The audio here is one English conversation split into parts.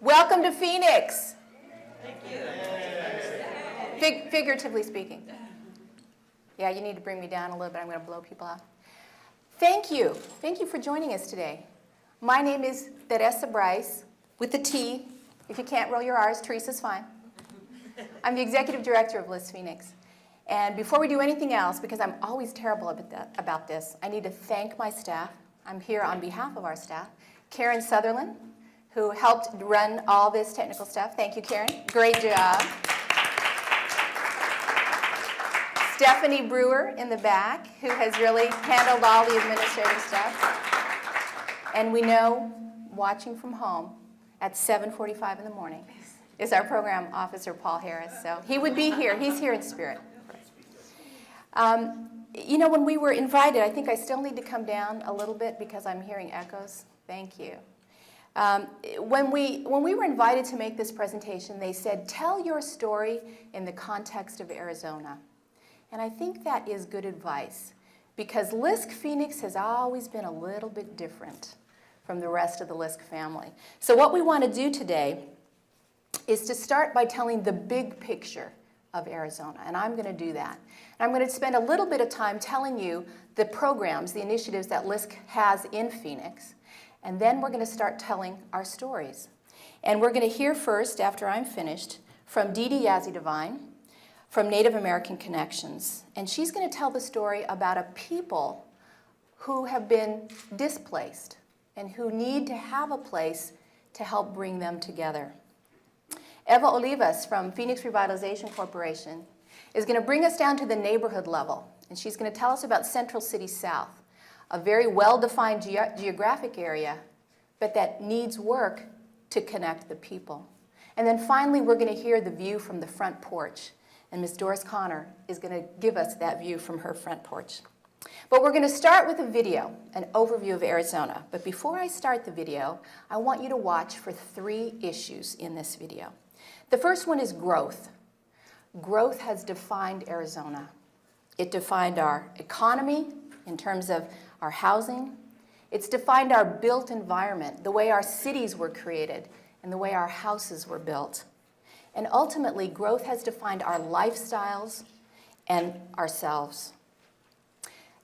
Welcome to Phoenix. Thank you. Figuratively speaking. Yeah, you need to bring me down a little bit. I'm going to blow people out. Thank you. Thank you for joining us today. My name is Teresa Brice, with the T. If you can't roll your R's, Teresa's fine. I'm the executive director of LISC Phoenix. And before we do anything else, because I'm always terrible about this, I need to thank my staff. I'm here on behalf of our staff. Karen Sutherland, who helped run all this technical stuff. Thank you, Karen. Great job. Stephanie Brewer in the back, who has really handled all the administrative stuff. And we know, watching from home at 7:45 in the morning, is our program officer, Paul Harris. So he would be here. He's here in spirit. You know, when we were invited, I think I still need to come down a little bit because I'm hearing echoes. Thank you. When we were invited to make this presentation, they said, tell your story in the context of Arizona. And I think that is good advice because LISC Phoenix has always been a little bit different from the rest of the LISC family. So what we want to do today is to start by telling the big picture of Arizona, and I'm going to do that. And I'm going to spend a little bit of time telling you the programs, the initiatives that LISC has in Phoenix, and then we're going to start telling our stories. And we're going to hear first, after I'm finished, from Yazzie-Devine from NativeAmerican Connections, and she's going to tell the story about a people who have been displaced and who need to have a place to help bring them together. Eva Olivas from Phoenix Revitalization Corporation is going to bring us down to the neighborhood level, and she's going to tell us about Central City South, a very well-defined geographic area, but that needs work to connect the people. And then finally, we're going to hear the view from the front porch, and Ms. Doris Connor is going to give us that view from her front porch. But we're going to start with a video, an overview of Arizona. But before I start the video, I want you to watch for 3 issues in this video. The first one is growth. Growth has defined Arizona. It defined our economy in terms of our housing. It's defined our built environment, the way our cities were created and the way our houses were built. And ultimately, growth has defined our lifestyles and ourselves.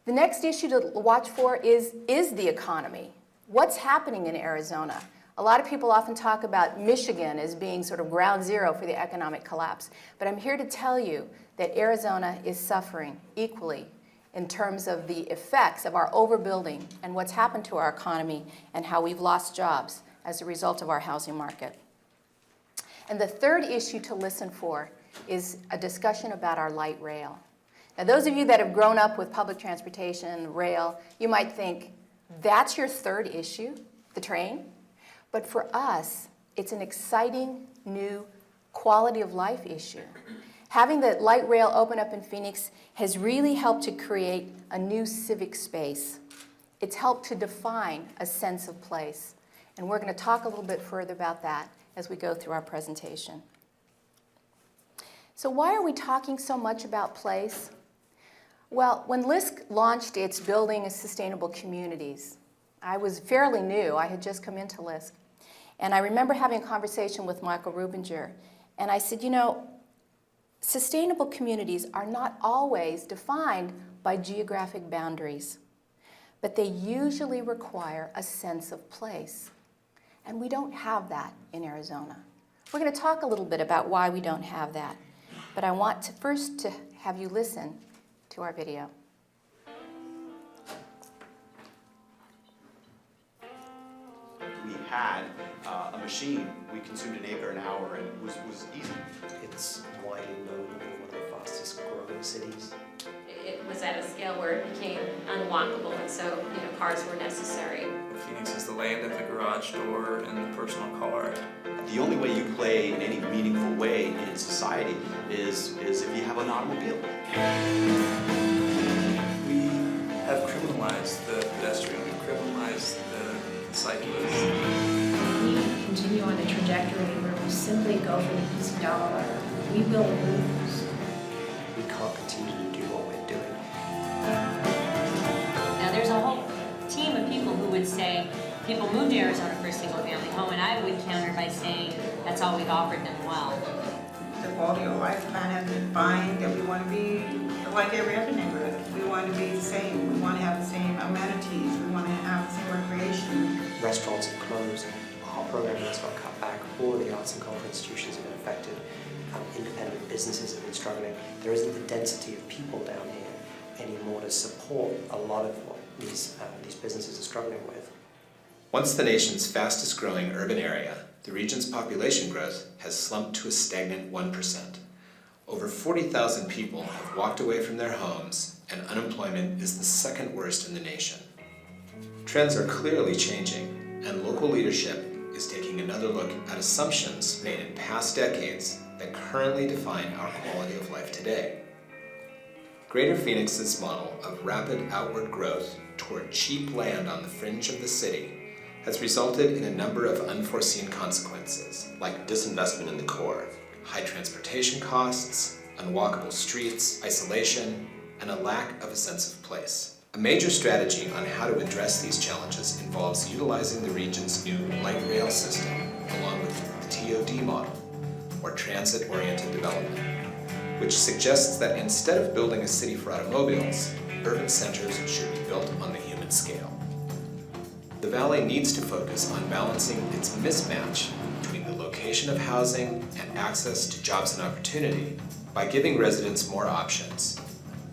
The next issue to watch for is the economy. What's happening in Arizona? A lot of people often talk about Michigan as being sort of ground zero for the economic collapse. But I'm here to tell you that Arizona is suffering equally in terms of the effects of our overbuilding and what's happened to our economy and how we've lost jobs as a result of our housing market. And the third issue to listen for is a discussion about our light rail. Now, those of you that have grown up with public transportation, rail, you might think, that's your third issue, the train? But for us, it's an exciting new quality of life issue. Having the light rail open up in Phoenix has really helped to create a new civic space. It's helped to define a sense of place. And we're going to talk a little bit further about that as we go through our presentation. So why are we talking so much about place? Well, when LISC launched its Building Sustainable Communities, I was fairly new. I had just come into LISC. And I remember having a conversation with Michael Rubinger. And I said, you know, sustainable communities are not always defined by geographic boundaries, but they usually require a sense of place. And we don't have that in Arizona. We're going to talk a little bit about why we don't have that. But I want to first to have you listen to our video. We had a machine, we consumed an acre an hour, and it was easy. It's widely known to be one of the fastest growing cities. It was at a scale where it became unwalkable, and so cars were necessary. Phoenix is the land of the garage door and the personal car. The only way you play in any meaningful way in society is if you have an automobile. We have criminalized the pedestrian, we've criminalized the cyclist. We continue on a trajectory where we simply go for the easy dollar. We will lose. We can't continue to do what we're doing. Now there's a whole team of people who would say people move to Arizona for 6 single-family home, and I would counter by saying that's all we've offered them well. The quality of life plan has defined that we want to be like every other neighborhood. We want to be the same. We want to have the same amenities. We want to have the same recreation. Restaurants have closed, our programming has got cut back, all of the arts and cultural institutions have been affected, independent businesses have been struggling. There isn't the density of people down here anymore to support a lot of what these businesses are struggling with. Once the nation's fastest growing urban area, the region's population growth has slumped to a stagnant 1%. Over 40,000 people have walked away from their homes, and unemployment is the second worst in the nation. Trends are clearly changing, and local leadership is taking another look at assumptions made in past decades that currently define our quality of life today. Greater Phoenix's model of rapid outward growth toward cheap land on the fringe of the city has resulted in a number of unforeseen consequences, like disinvestment in the core, high transportation costs, unwalkable streets, isolation, and a lack of a sense of place. A major strategy on how to address these challenges involves utilizing the region's new light rail system, along with the TOD model, or transit-oriented development, which suggests that instead of building a city for automobiles, urban centers should be built on the human scale. The Valley needs to focus on balancing its mismatch between the location of housing and access to jobs and opportunity by giving residents more options,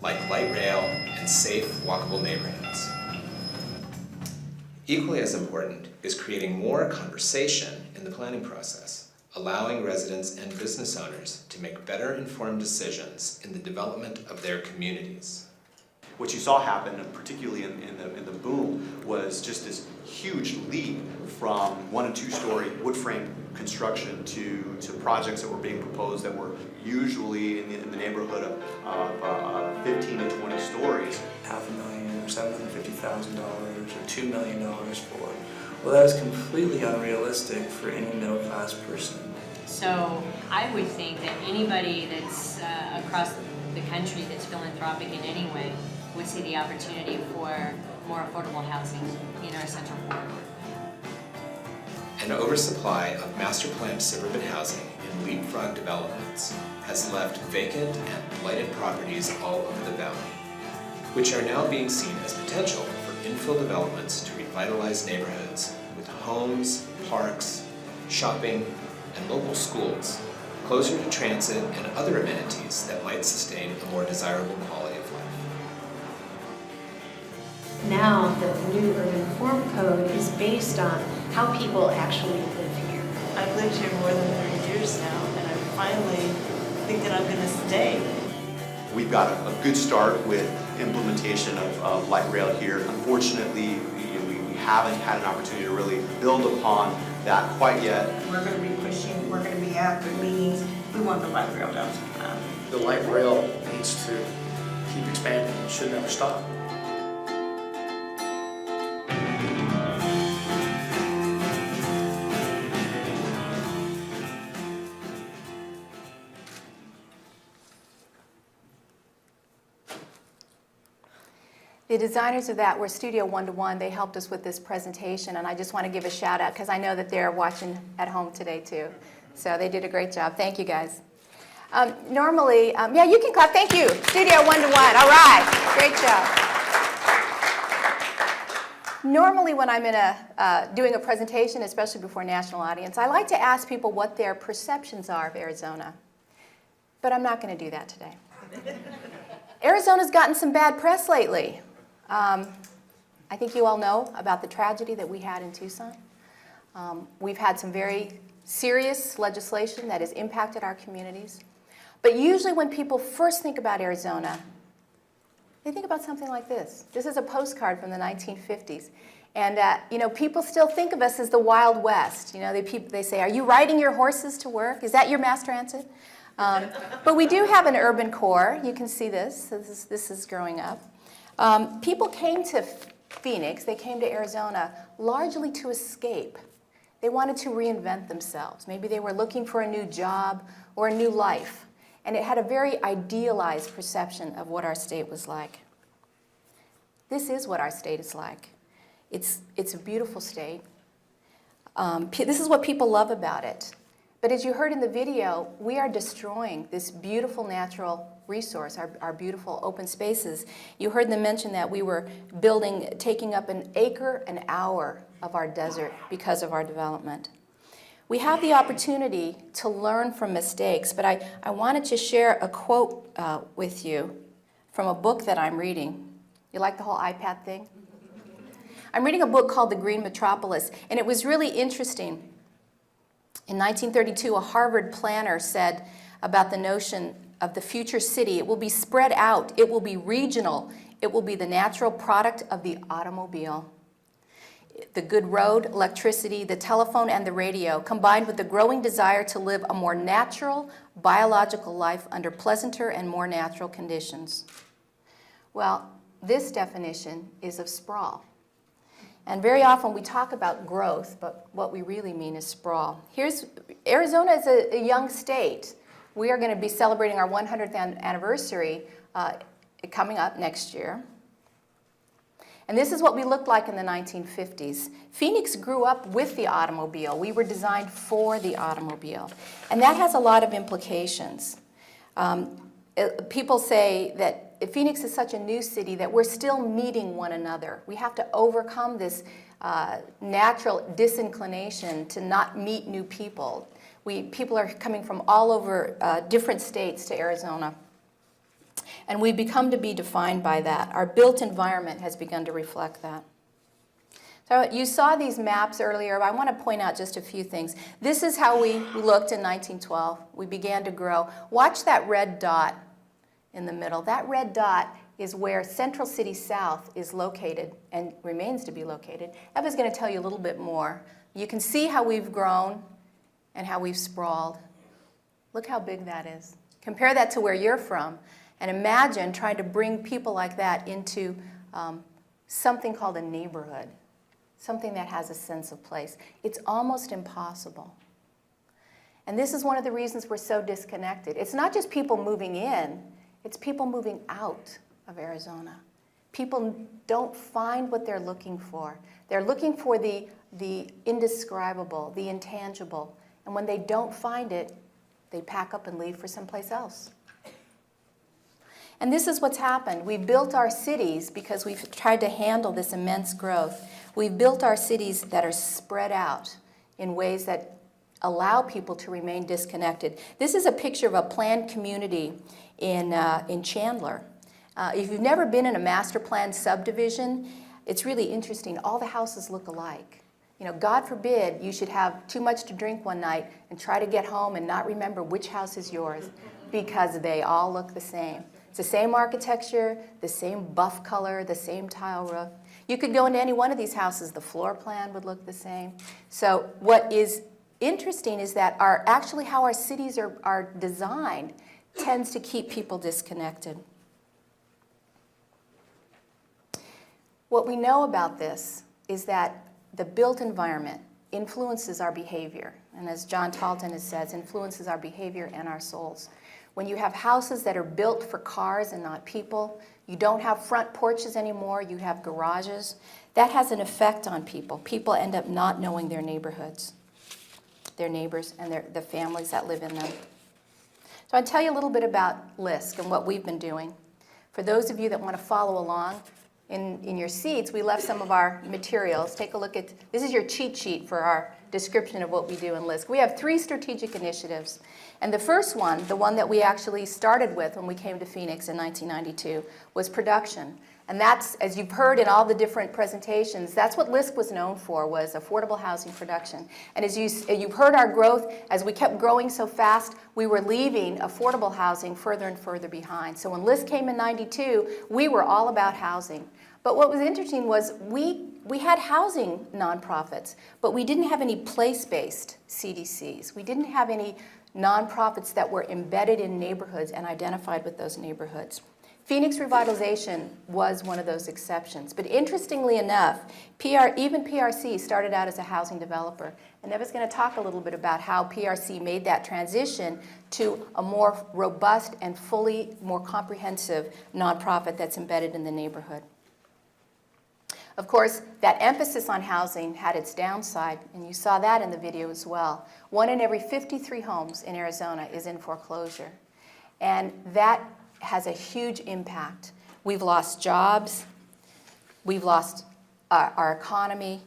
like light rail and safe, walkable neighborhoods. Equally as important is creating more conversation in the planning process, allowing residents and business owners to make better informed decisions in the development of their communities. What you saw happen, particularly in the boom, was just this huge leap from 1- and 2-story wood frame construction to projects that were being proposed that were usually in the neighborhood of 15 to 20 stories. $500,000 or $750,000 or $2 million for. Well, that is completely unrealistic for any middle-class person. So I would think that anybody that's across the country that's philanthropic in any way would see the opportunity for more affordable housing in our central core. An oversupply of master-planned suburban housing in leapfrog developments has left vacant and blighted properties all over the valley, which are now being seen as potential for infill developments to revitalize neighborhoods with homes, parks, shopping, and local schools closer to transit and other amenities that might sustain a more desirable quality of life. Now, the new urban form code is based on how people actually live here. I've lived here more than 30 years now, and I finally think that I'm going to stay. We've got a good start with implementation of light rail here. Unfortunately, we haven't had an opportunity to really build upon that quite yet. We're going to be pushing, we're going to be at the meetings. We want the light rail downtown. The light rail needs to keep expanding. It should never stop. The designers of that were Studio 1-to-1. They helped us with this presentation, and I just want to give a shout out because I know that they're watching at home today too. So they did a great job. Thank you guys. Normally, yeah, you can clap. Thank you. Studio 1-to-1. All right. Great job. Normally when I'm in doing a presentation, especially before a national audience, I like to ask people what their perceptions are of Arizona. But I'm not going to do that today. Arizona's gotten some bad press lately. I think you all know about the tragedy that we had in Tucson. We've had some very serious legislation that has impacted our communities. But usually when people first think about Arizona, they think about something like this. This is a postcard from the 1950s. And you know, people still think of us as the Wild West. You know, they say, are you riding your horses to work? Is that your mass transit? But we do have an urban core. You can see this. This is growing up. People came to Phoenix, they came to Arizona largely to escape. They wanted to reinvent themselves. Maybe they were looking for a new job or a new life. And it had a very idealized perception of what our state was like. This is what our state is like. It's a beautiful state. This is what people love about it. But as you heard in the video, we are destroying this beautiful natural resource, our beautiful open spaces. You heard them mention that we were taking up an acre an hour of our desert because of our development. We have the opportunity to learn from mistakes, but I wanted to share a quote with you from a book that I'm reading. You like the whole iPad thing? I'm reading a book called The Green Metropolis, and it was really interesting. In 1932, a Harvard planner said about the notion of the future city, it will be spread out, it will be regional, it will be the natural product of the automobile. The good road, electricity, the telephone, and the radio, combined with the growing desire to live a more natural, biological life under pleasanter and more natural conditions. Well, this definition is of sprawl. And very often we talk about growth, but what we really mean is sprawl. Arizona is a young state. We are going to be celebrating our 100th anniversary coming up next year. And this is what we looked like in the 1950s. Phoenix grew up with the automobile. We were designed for the automobile. And that has a lot of implications. People say that Phoenix is such a new city that we're still meeting one another. We have to overcome this natural disinclination to not meet new people. People are coming from all over different states to Arizona. And we've become to be defined by that. Our built environment has begun to reflect that. So you saw these maps earlier. I want to point out just a few things. This is how we looked in 1912. We began to grow. Watch that red dot in the middle. That red dot is where Central City South is located and remains to be located. Eva's going to tell you a little bit more. You can see how we've grown and how we've sprawled. Look how big that is. Compare that to where you're from, and imagine trying to bring people like that into something called a neighborhood, something that has a sense of place. It's almost impossible. And this is one of the reasons we're so disconnected. It's not just people moving in, it's people moving out of Arizona. People don't find what they're looking for. They're looking for the indescribable, the intangible. And when they don't find it, they pack up and leave for someplace else. And this is what's happened. We built our cities because we've tried to handle this immense growth. We've built our cities that are spread out in ways that allow people to remain disconnected. This is a picture of a planned community in Chandler. If you've never been in a master plan subdivision, it's really interesting. All the houses look alike. You know, God forbid you should have too much to drink one night and try to get home and not remember which house is yours, because they all look the same. It's the same architecture, the same buff color, the same tile roof. You could go into any one of these houses, the floor plan would look the same. So what is interesting is that actually how our cities are designed tends to keep people disconnected. What we know about this is that the built environment influences our behavior. And as John Talton has said, influences our behavior and our souls. When you have houses that are built for cars and not people, you don't have front porches anymore, you have garages, that has an effect on people. People end up not knowing their neighborhoods, their neighbors, and the families that live in them. So I'll tell you a little bit about LISC and what we've been doing. For those of you that want to follow along, in your seats, we left some of our materials. Take a look at, this is your cheat sheet for our description of what we do in LISC. We have 3 strategic initiatives. And the first one, the one that we actually started with when we came to Phoenix in 1992, was production. And that's, as you've heard in all the different presentations, that's what LISC was known for, was affordable housing production. And as you've heard our growth, as we kept growing so fast, we were leaving affordable housing further and further behind. So when LISC came in 92, we were all about housing. But what was interesting was we had housing nonprofits, but we didn't have any place-based CDCs. We didn't have any nonprofits that were embedded in neighborhoods and identified with those neighborhoods. Phoenix Revitalization was one of those exceptions. But interestingly enough, even PRC started out as a housing developer. And Eva's going to talk a little bit about how PRC made that transition to a more robust and more comprehensive nonprofit that's embedded in the neighborhood. Of course, that emphasis on housing had its downside, and you saw that in the video as well. 1 in every 53 homes in Arizona is in foreclosure, and that has a huge impact. We've lost jobs, we've lost our economy,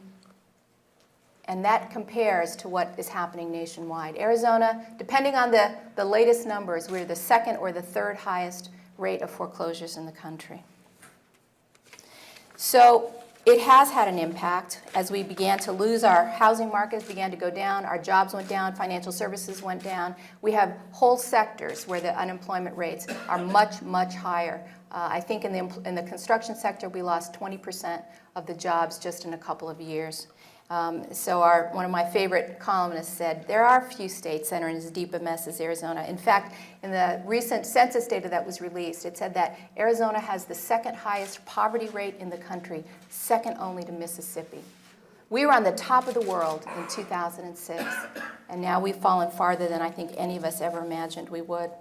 and that compares to what is happening nationwide. Arizona, depending on the latest numbers, we're the second or the third highest rate of foreclosures in the country. So it has had an impact as we began to lose our housing markets, began to go down, our jobs went down, financial services went down. We have whole sectors where the unemployment rates are much, much higher. I think in the construction sector, we lost 20% of the jobs just in a couple of years. So one of my favorite columnists said, there are few states that are in as deep a mess as Arizona. In fact, in the recent census data that was released, it said that Arizona has the second highest poverty rate in the country, second only to Mississippi. We were on the top of the world in 2006, and now we've fallen farther than I think any of us ever imagined we would.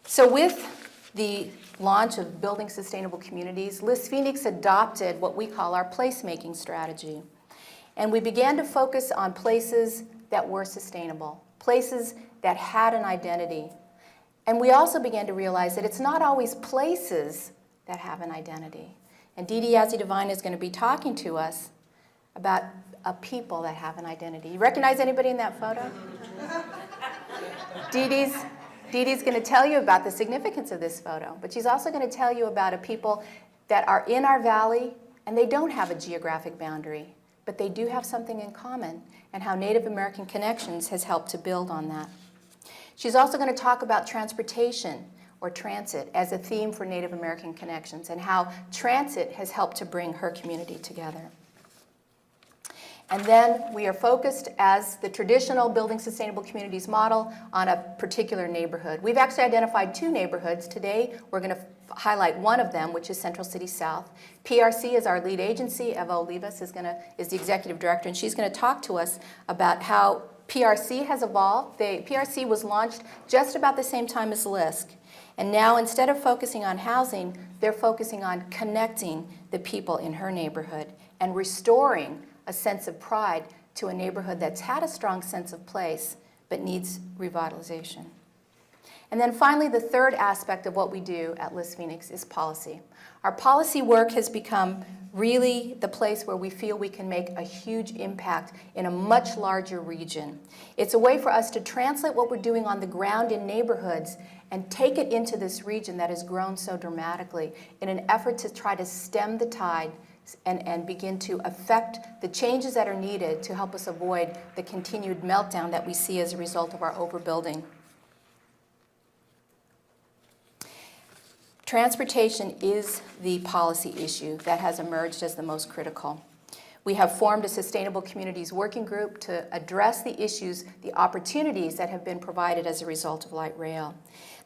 So with the launch of Building Sustainable Communities, LISC Phoenix adopted what we call our placemaking strategy. And we began to focus on places that were sustainable, places that had an identity. And we also began to realize that it's not always places that have an identity. And Yazzie-Devine is going to be talking to us about a people that have an identity. You recognize anybody in that photo? Didi's going to tell you about the significance of this photo, but she's also going to tell you about a people that are in our valley and they don't have a geographic boundary, but they do have something in common, and how Native American Connections has helped to build on that. She's also going to talk about transportation or transit as a theme for Native American Connections and how transit has helped to bring her community together. And then we are focused as the traditional Building Sustainable Communities model on a particular neighborhood. We've actually identified 2 neighborhoods. Today we're going to highlight one of them, which is Central City South. PRC is our lead agency. Eva Olivas is the executive director, and she's going to talk to us about how PRC has evolved. PRC was launched just about the same time as LISC. And now instead of focusing on housing, they're focusing on connecting the people in her neighborhood and restoring a sense of pride to a neighborhood that's had a strong sense of place but needs revitalization. And then finally, the third aspect of what we do at LISC Phoenix is policy. Our policy work has become really the place where we feel we can make a huge impact in a much larger region. It's a way for us to translate what we're doing on the ground in neighborhoods and take it into this region that has grown so dramatically in an effort to try to stem the tide and begin to affect the changes that are needed to help us avoid the continued meltdown that we see as a result of our overbuilding. Transportation is the policy issue that has emerged as the most critical. We have formed a Sustainable Communities Working Group to address the issues, the opportunities that have been provided as a result of light rail.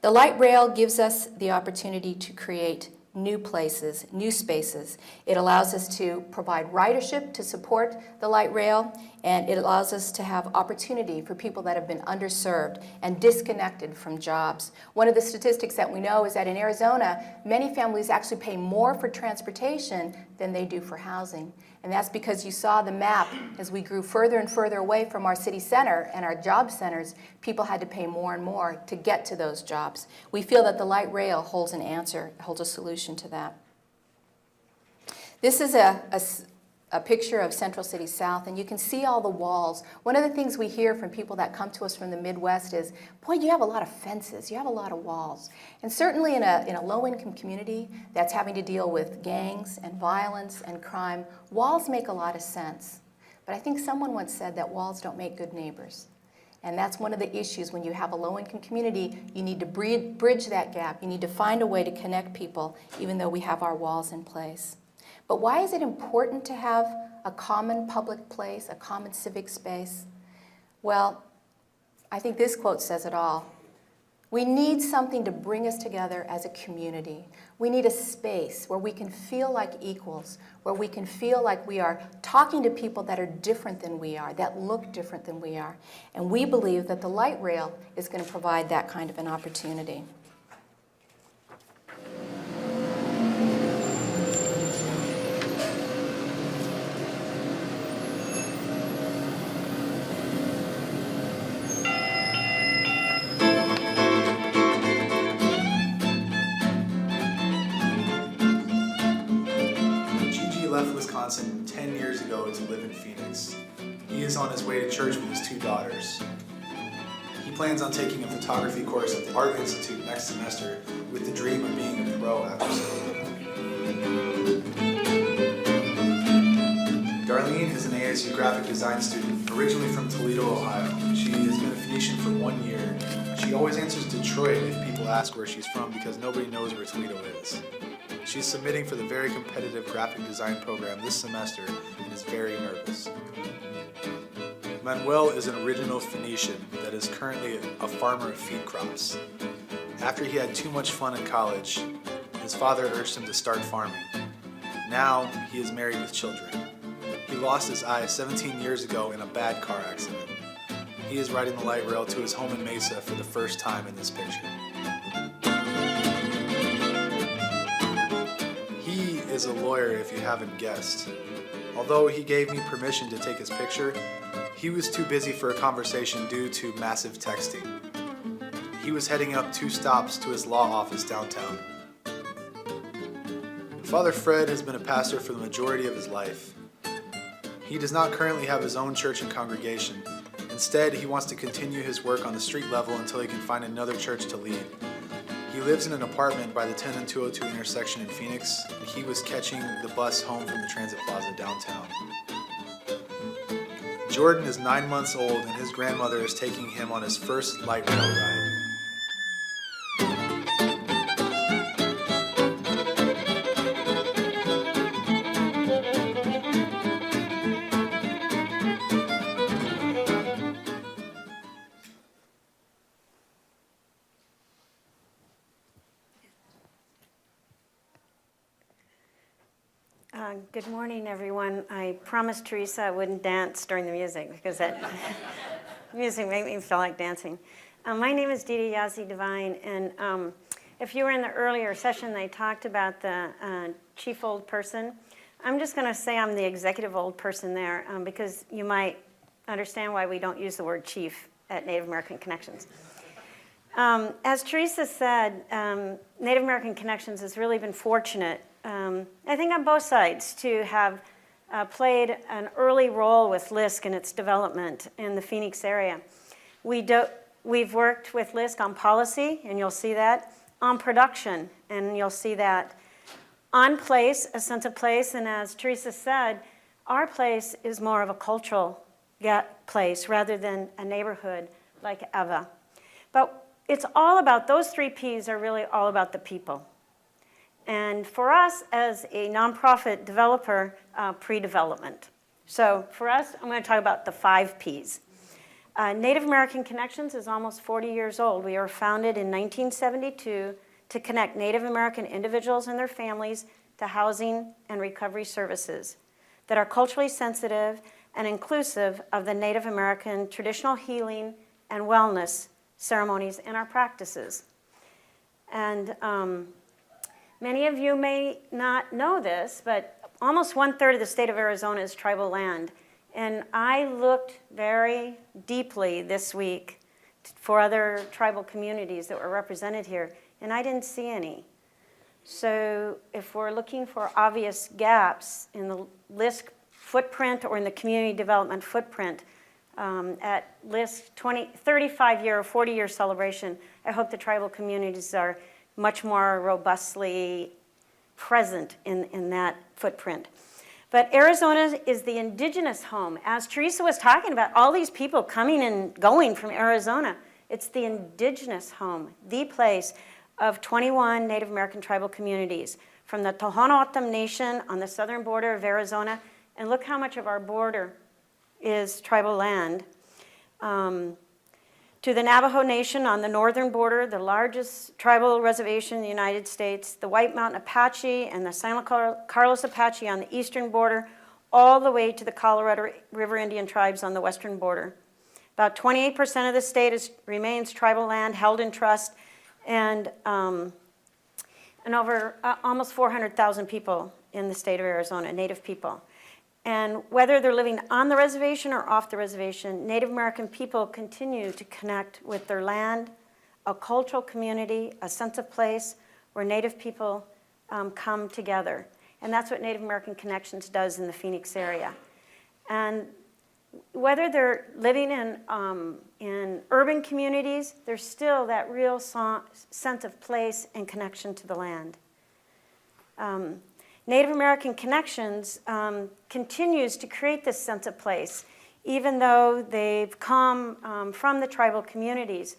The light rail gives us the opportunity to create new places, new spaces. It allows us to provide ridership to support the light rail, and it allows us to have opportunity for people that have been underserved and disconnected from jobs. One of the statistics that we know is that in Arizona, many families actually pay more for transportation than they do for housing. And that's because you saw the map as we grew further and further away from our city center and our job centers, people had to pay more and more to get to those jobs. We feel that the light rail holds an answer, holds a solution to that. This is a picture of Central City South, and you can see all the walls. One of the things we hear from people that come to us from the Midwest is, boy, you have a lot of fences, you have a lot of walls. And certainly in a low-income community that's having to deal with gangs and violence and crime, walls make a lot of sense. But I think someone once said that walls don't make good neighbors. And that's one of the issues when you have a low-income community. You need to bridge that gap. You need to find a way to connect people, even though we have our walls in place. But why is it important to have a common public place, a common civic space? Well, I think this quote says it all. We need something to bring us together as a community. We need a space where we can feel like equals, where we can feel like we are talking to people that are different than we are, that look different than we are. And we believe that the light rail is going to provide that kind of an opportunity. is on his way to church with his 2 daughters. He plans on taking a photography course at the Art Institute next semester with the dream of being a pro after school. Darlene is an ASU graphic design student, originally from Toledo, Ohio. She has been a Phoenician for 1 year. She always answers Detroit if people ask where she's from because nobody knows where Toledo is. She's submitting for the very competitive graphic design program this semester and is very nervous. Manuel is an original Phoenician that is currently a farmer of feed crops. After he had too much fun in college, his father urged him to start farming. Now he is married with children. He lost his eye 17 years ago in a bad car accident. He is riding the light rail to his home in Mesa for the first time in this picture. He is a lawyer, if you haven't guessed. Although he gave me permission to take his picture, he was too busy for a conversation due to massive texting. He was heading up 2 stops to his law office downtown. Father Fred has been a pastor for the majority of his life. He does not currently have his own church and congregation. Instead, he wants to continue his work on the street level until he can find another church to lead. He lives in an apartment by the 10 and 202 intersection in Phoenix, and he was catching the bus home from the Transit Plaza downtown. Jordan is 9 months old, and his grandmother is taking him on his first light rail ride. Good morning, everyone. I promised Teresa I wouldn't dance during the music because that music made me feel like dancing. My name is Yazzie-Devine, and if you were in the earlier session, they talked about the chief old person. I'm just going to say I'm the executive old person there because you might understand why we don't use the word chief at Native American Connections. As Teresa said, Native American Connections has really been fortunate, I think on both sides, to have played an early role with LISC in its development in the Phoenix area. We've worked with LISC on policy, and you'll see that, on production, and you'll see that, on place, a sense of place, and as Teresa said, our place is more of a cultural place rather than a neighborhood like Eva. But it's all about, those 3 Ps are really all about the people. And for us as a nonprofit developer, pre-development. So for us, I'm going to talk about the 5 Ps. Native American Connections is almost 40 years old. We were founded in 1972 to connect Native American individuals and their families to housing and recovery services that are culturally sensitive and inclusive of the Native American traditional healing and wellness ceremonies and our practices. And many of you may not know this, but almost 1/3 of the state of Arizona is tribal land. And I looked very deeply this week for other tribal communities that were represented here, and I didn't see any. So if we're looking for obvious gaps in the LISC footprint or in the community development footprint, at LISC 35-year or 40-year celebration, I hope the tribal communities are much more robustly present in that footprint. But Arizona is the indigenous home. As Teresa was talking about, all these people coming and going from Arizona, it's the indigenous home, the place of 21 Native American tribal communities from the Tohono O'odham Nation on the southern border of Arizona, and look how much of our border is tribal land, to the Navajo Nation on the northern border, the largest tribal reservation in the United States, the White Mountain Apache and the San Carlos Apache on the eastern border, all the way to the Colorado River Indian tribes on the western border. About 28% of the state remains tribal land held in trust, and over almost 400,000 people in the state of Arizona, Native people. And whether they're living on the reservation or off the reservation, Native American people continue to connect with their land, a cultural community, a sense of place where Native people come together. And that's what Native American Connections does in the Phoenix area. And whether they're living in urban communities, there's still that real sense of place and connection to the land. Native American Connections continues to create this sense of place, even though they've come from the tribal communities.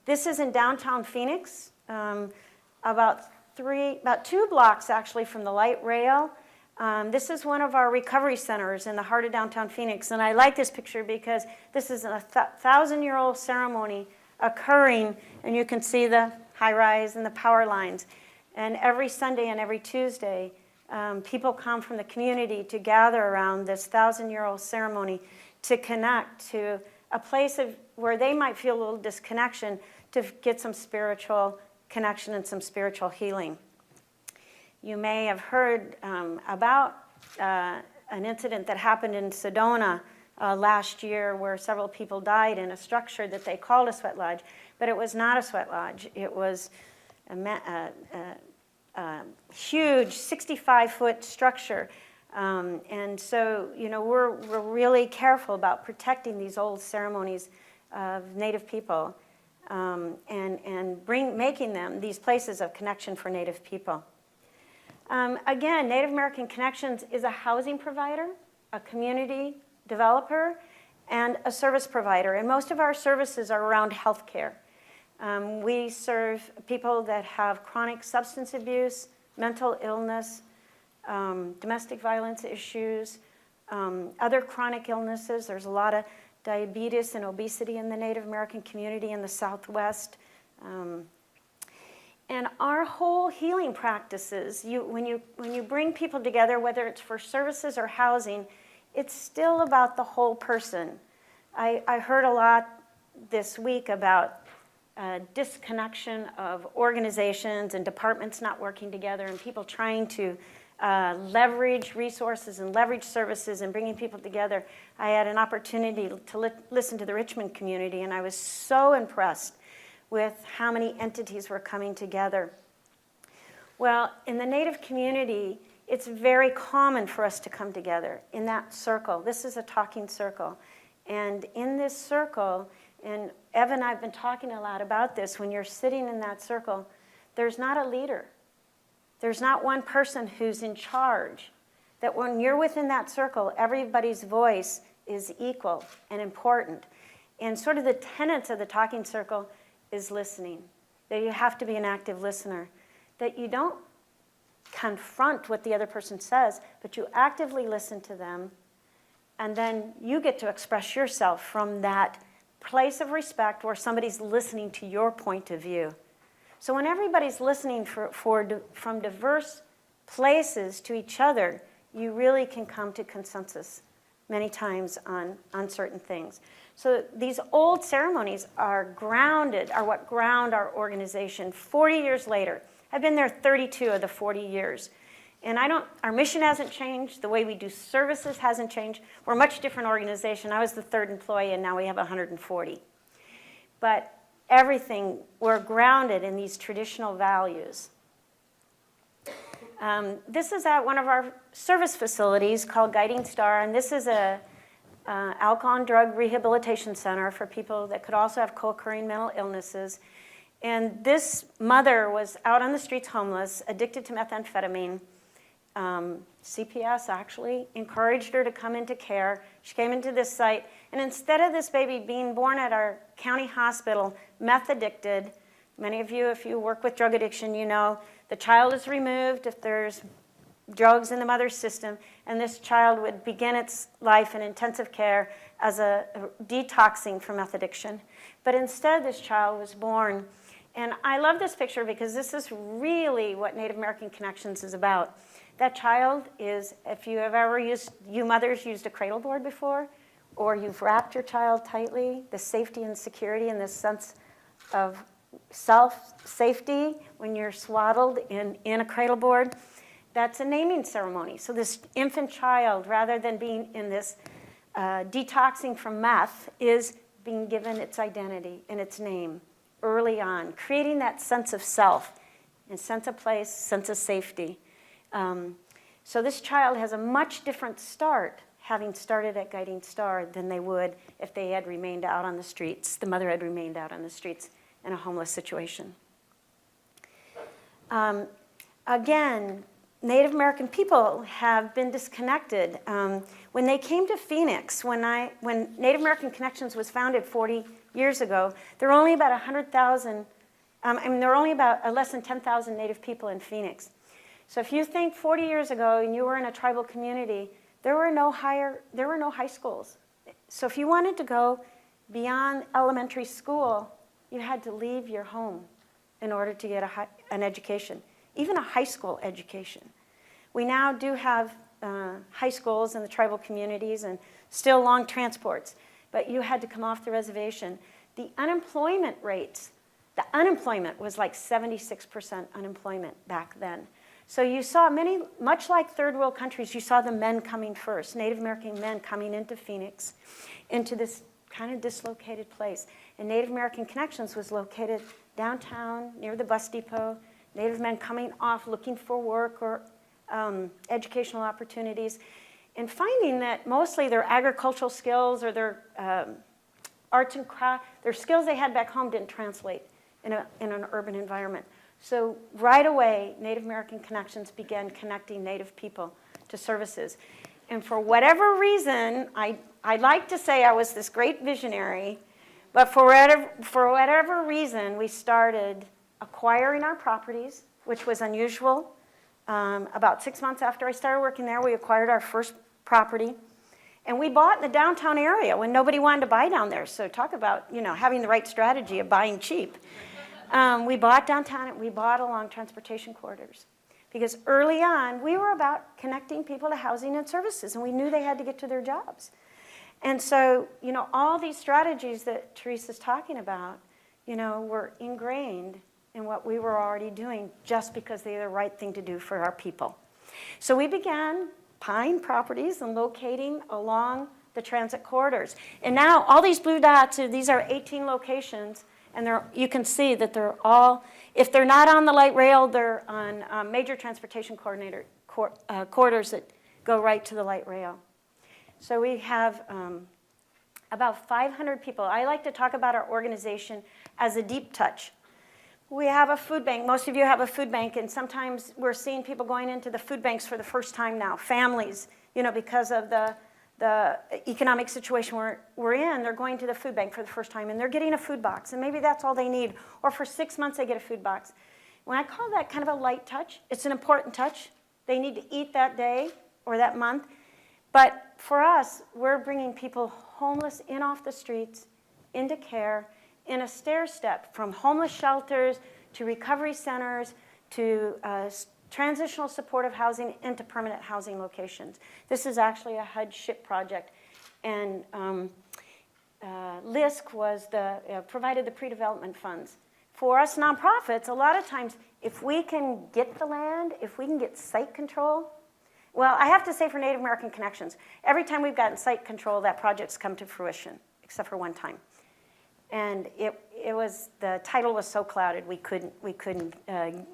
This is in downtown Phoenix, about 2 blocks actually from the light rail. This is one of our recovery centers in the heart of downtown Phoenix, and I like this picture because this is a 1,000-year-old ceremony occurring, and you can see the high-rise and the power lines. And every Sunday and every Tuesday, people come from the community to gather around this 1,000-year-old ceremony to connect to a place where they might feel a little disconnection, to get some spiritual connection and some spiritual healing. You may have heard about an incident that happened in Sedona last year where several people died in a structure that they called a sweat lodge, but it was not a sweat lodge. It was a huge 65-foot structure. And so, you know, we're really careful about protecting these old ceremonies of Native people and making them these places of connection for Native people. Again, Native American Connections is a housing provider, a community developer, and a service provider. And most of our services are around healthcare. We serve people that have chronic substance abuse, mental illness, domestic violence issues, other chronic illnesses. There's a lot of diabetes and obesity in the Native American community in the Southwest. And our whole healing practices, when you bring people together, whether it's for services or housing, it's still about the whole person. I heard a lot this week about disconnection of organizations and departments not working together and people trying to leverage resources and leverage services and bringing people together. I had an opportunity to listen to the Richmond community, and I was so impressed with how many entities were coming together. Well, in the Native community, it's very common for us to come together in that circle. This is a talking circle. And in this circle, and Ev and I have been talking a lot about this, when you're sitting in that circle, there's not a leader. There's not one person who's in charge. That when you're within that circle, everybody's voice is equal and important. And sort of the tenets of the talking circle is listening, that you have to be an active listener, that you don't confront what the other person says, but you actively listen to them, and then you get to express yourself from that place of respect where somebody's listening to your point of view. So when everybody's listening from diverse places to each other, you really can come to consensus many times on certain things. So these old ceremonies are what ground our organization 40 years later. I've been there 32 of the 40 years. And our mission hasn't changed. The way we do services hasn't changed. We're a much different organization. I was the third employee, and now we have 140. But everything, we're grounded in these traditional values. This is at one of our service facilities called Guiding Star, and this is a alcohol and drug rehabilitation center for people that could also have co-occurring mental illnesses. And this mother was out on the streets homeless, addicted to methamphetamine. CPS actually encouraged her to come into care. She came into this site, and instead of this baby being born at our county hospital, meth addicted, many of you, if you work with drug addiction, you know the child is removed if there's drugs in the mother's system, and this child would begin its life in intensive care as a detoxing from meth addiction. But instead, this child was born. And I love this picture because this is really what Native American Connections is about. That child is, if you have ever you mothers used a cradle board before, or you've wrapped your child tightly, the safety and security and this sense of self-safety when you're swaddled in a cradle board, that's a naming ceremony. So this infant child, rather than being in this detoxing from meth, is being given its identity and its name early on, creating that sense of self and sense of place, sense of safety. So this child has a much different start having started at Guiding Star than they would if they had remained out on the streets, the mother had remained out on the streets in a homeless situation. Again, Native American people have been disconnected. When they came to Phoenix, when Native American Connections was founded 40 years ago, there were only about 100,000, there were only about less than 10,000 Native people in Phoenix. So if you think 40 years ago and you were in a tribal community, there were no high schools. So if you wanted to go beyond elementary school, you had to leave your home in order to get an education, even a high school education. We now do have high schools in the tribal communities and still long transports, but you had to come off the reservation. The unemployment rates, the unemployment was like 76% unemployment back then. So you saw much like third world countries, you saw the men coming first, Native American men coming into Phoenix, into this kind of dislocated place. And Native American Connections was located downtown near the bus depot, Native men coming off looking for work or educational opportunities, and finding that mostly their agricultural skills or their arts and crafts, their skills they had back home didn't translate in an urban environment. So right away, Native American Connections began connecting Native people to services. And for whatever reason, I like to say I was this great visionary, but for whatever reason, we started acquiring our properties, which was unusual. About 6 months after I started working there, we acquired our first property. And we bought in the downtown area when nobody wanted to buy down there. So talk about, having the right strategy of buying cheap. We bought downtown and we bought along transportation corridors. Because early on, we were about connecting people to housing and services, and we knew they had to get to their jobs. And so, all these strategies that Teresa's talking about, were ingrained in what we were already doing just because they were the right thing to do for our people. So we began buying properties and locating along the transit corridors. And now all these blue dots, these are 18 locations, and you can see that they're all, if they're not on the light rail, they're on major transportation corridors that go right to the light rail. So we have about 500 people. I like to talk about our organization as a deep touch. We have a food bank. Most of you have a food bank, and sometimes we're seeing people going into the food banks for the first time now. Families, because of the economic situation we're in, they're going to the food bank for the first time, and they're getting a food box, and maybe that's all they need. Or for 6 months, they get a food box. When I call that kind of a light touch, it's an important touch. They need to eat that day or that month. But for us, we're bringing people homeless in off the streets into care in a stair step from homeless shelters to recovery centers to transitional supportive housing into permanent housing locations. This is actually a HUD SHIP project, and LISC was provided the pre-development funds. For us nonprofits, a lot of times, if we can get the land, if we can get site control, well, I have to say for Native American Connections, every time we've gotten site control, that project's come to fruition, except for one time. And the title was so clouded we couldn't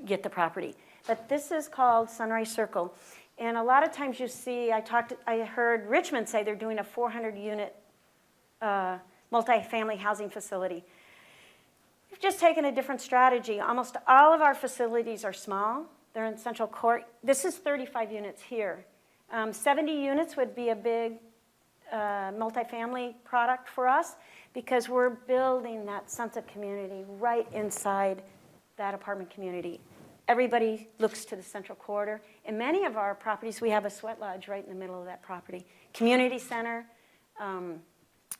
get the property. But this is called Sunrise Circle, and a lot of times you see, I heard Richmond say they're doing a 400-unit multifamily housing facility. We've just taken a different strategy. Almost all of our facilities are small. They're in Central Court. This is 35 units here. 70 units would be a big multifamily product for us, because we're building that sense of community right inside that apartment community. Everybody looks to the central corridor. In many of our properties, we have a sweat lodge right in the middle of that property. Community center.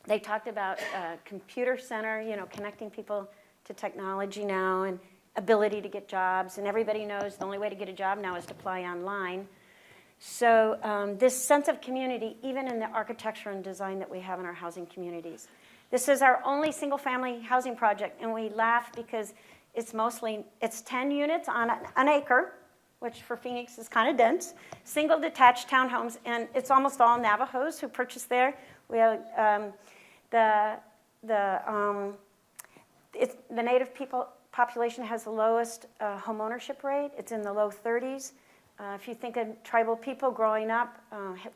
They talked about computer center, connecting people to technology now and ability to get jobs. And everybody knows the only way to get a job now is to apply online. So this sense of community, even in the architecture and design that we have in our housing communities. This is our only single-family housing project, and we laugh because it's 10 units on an acre, which for Phoenix is kind of dense, single detached townhomes, and it's almost all Navajos who purchased there. We have the Native people population has the lowest home ownership rate. It's in the low 30s. If you think of tribal people growing up,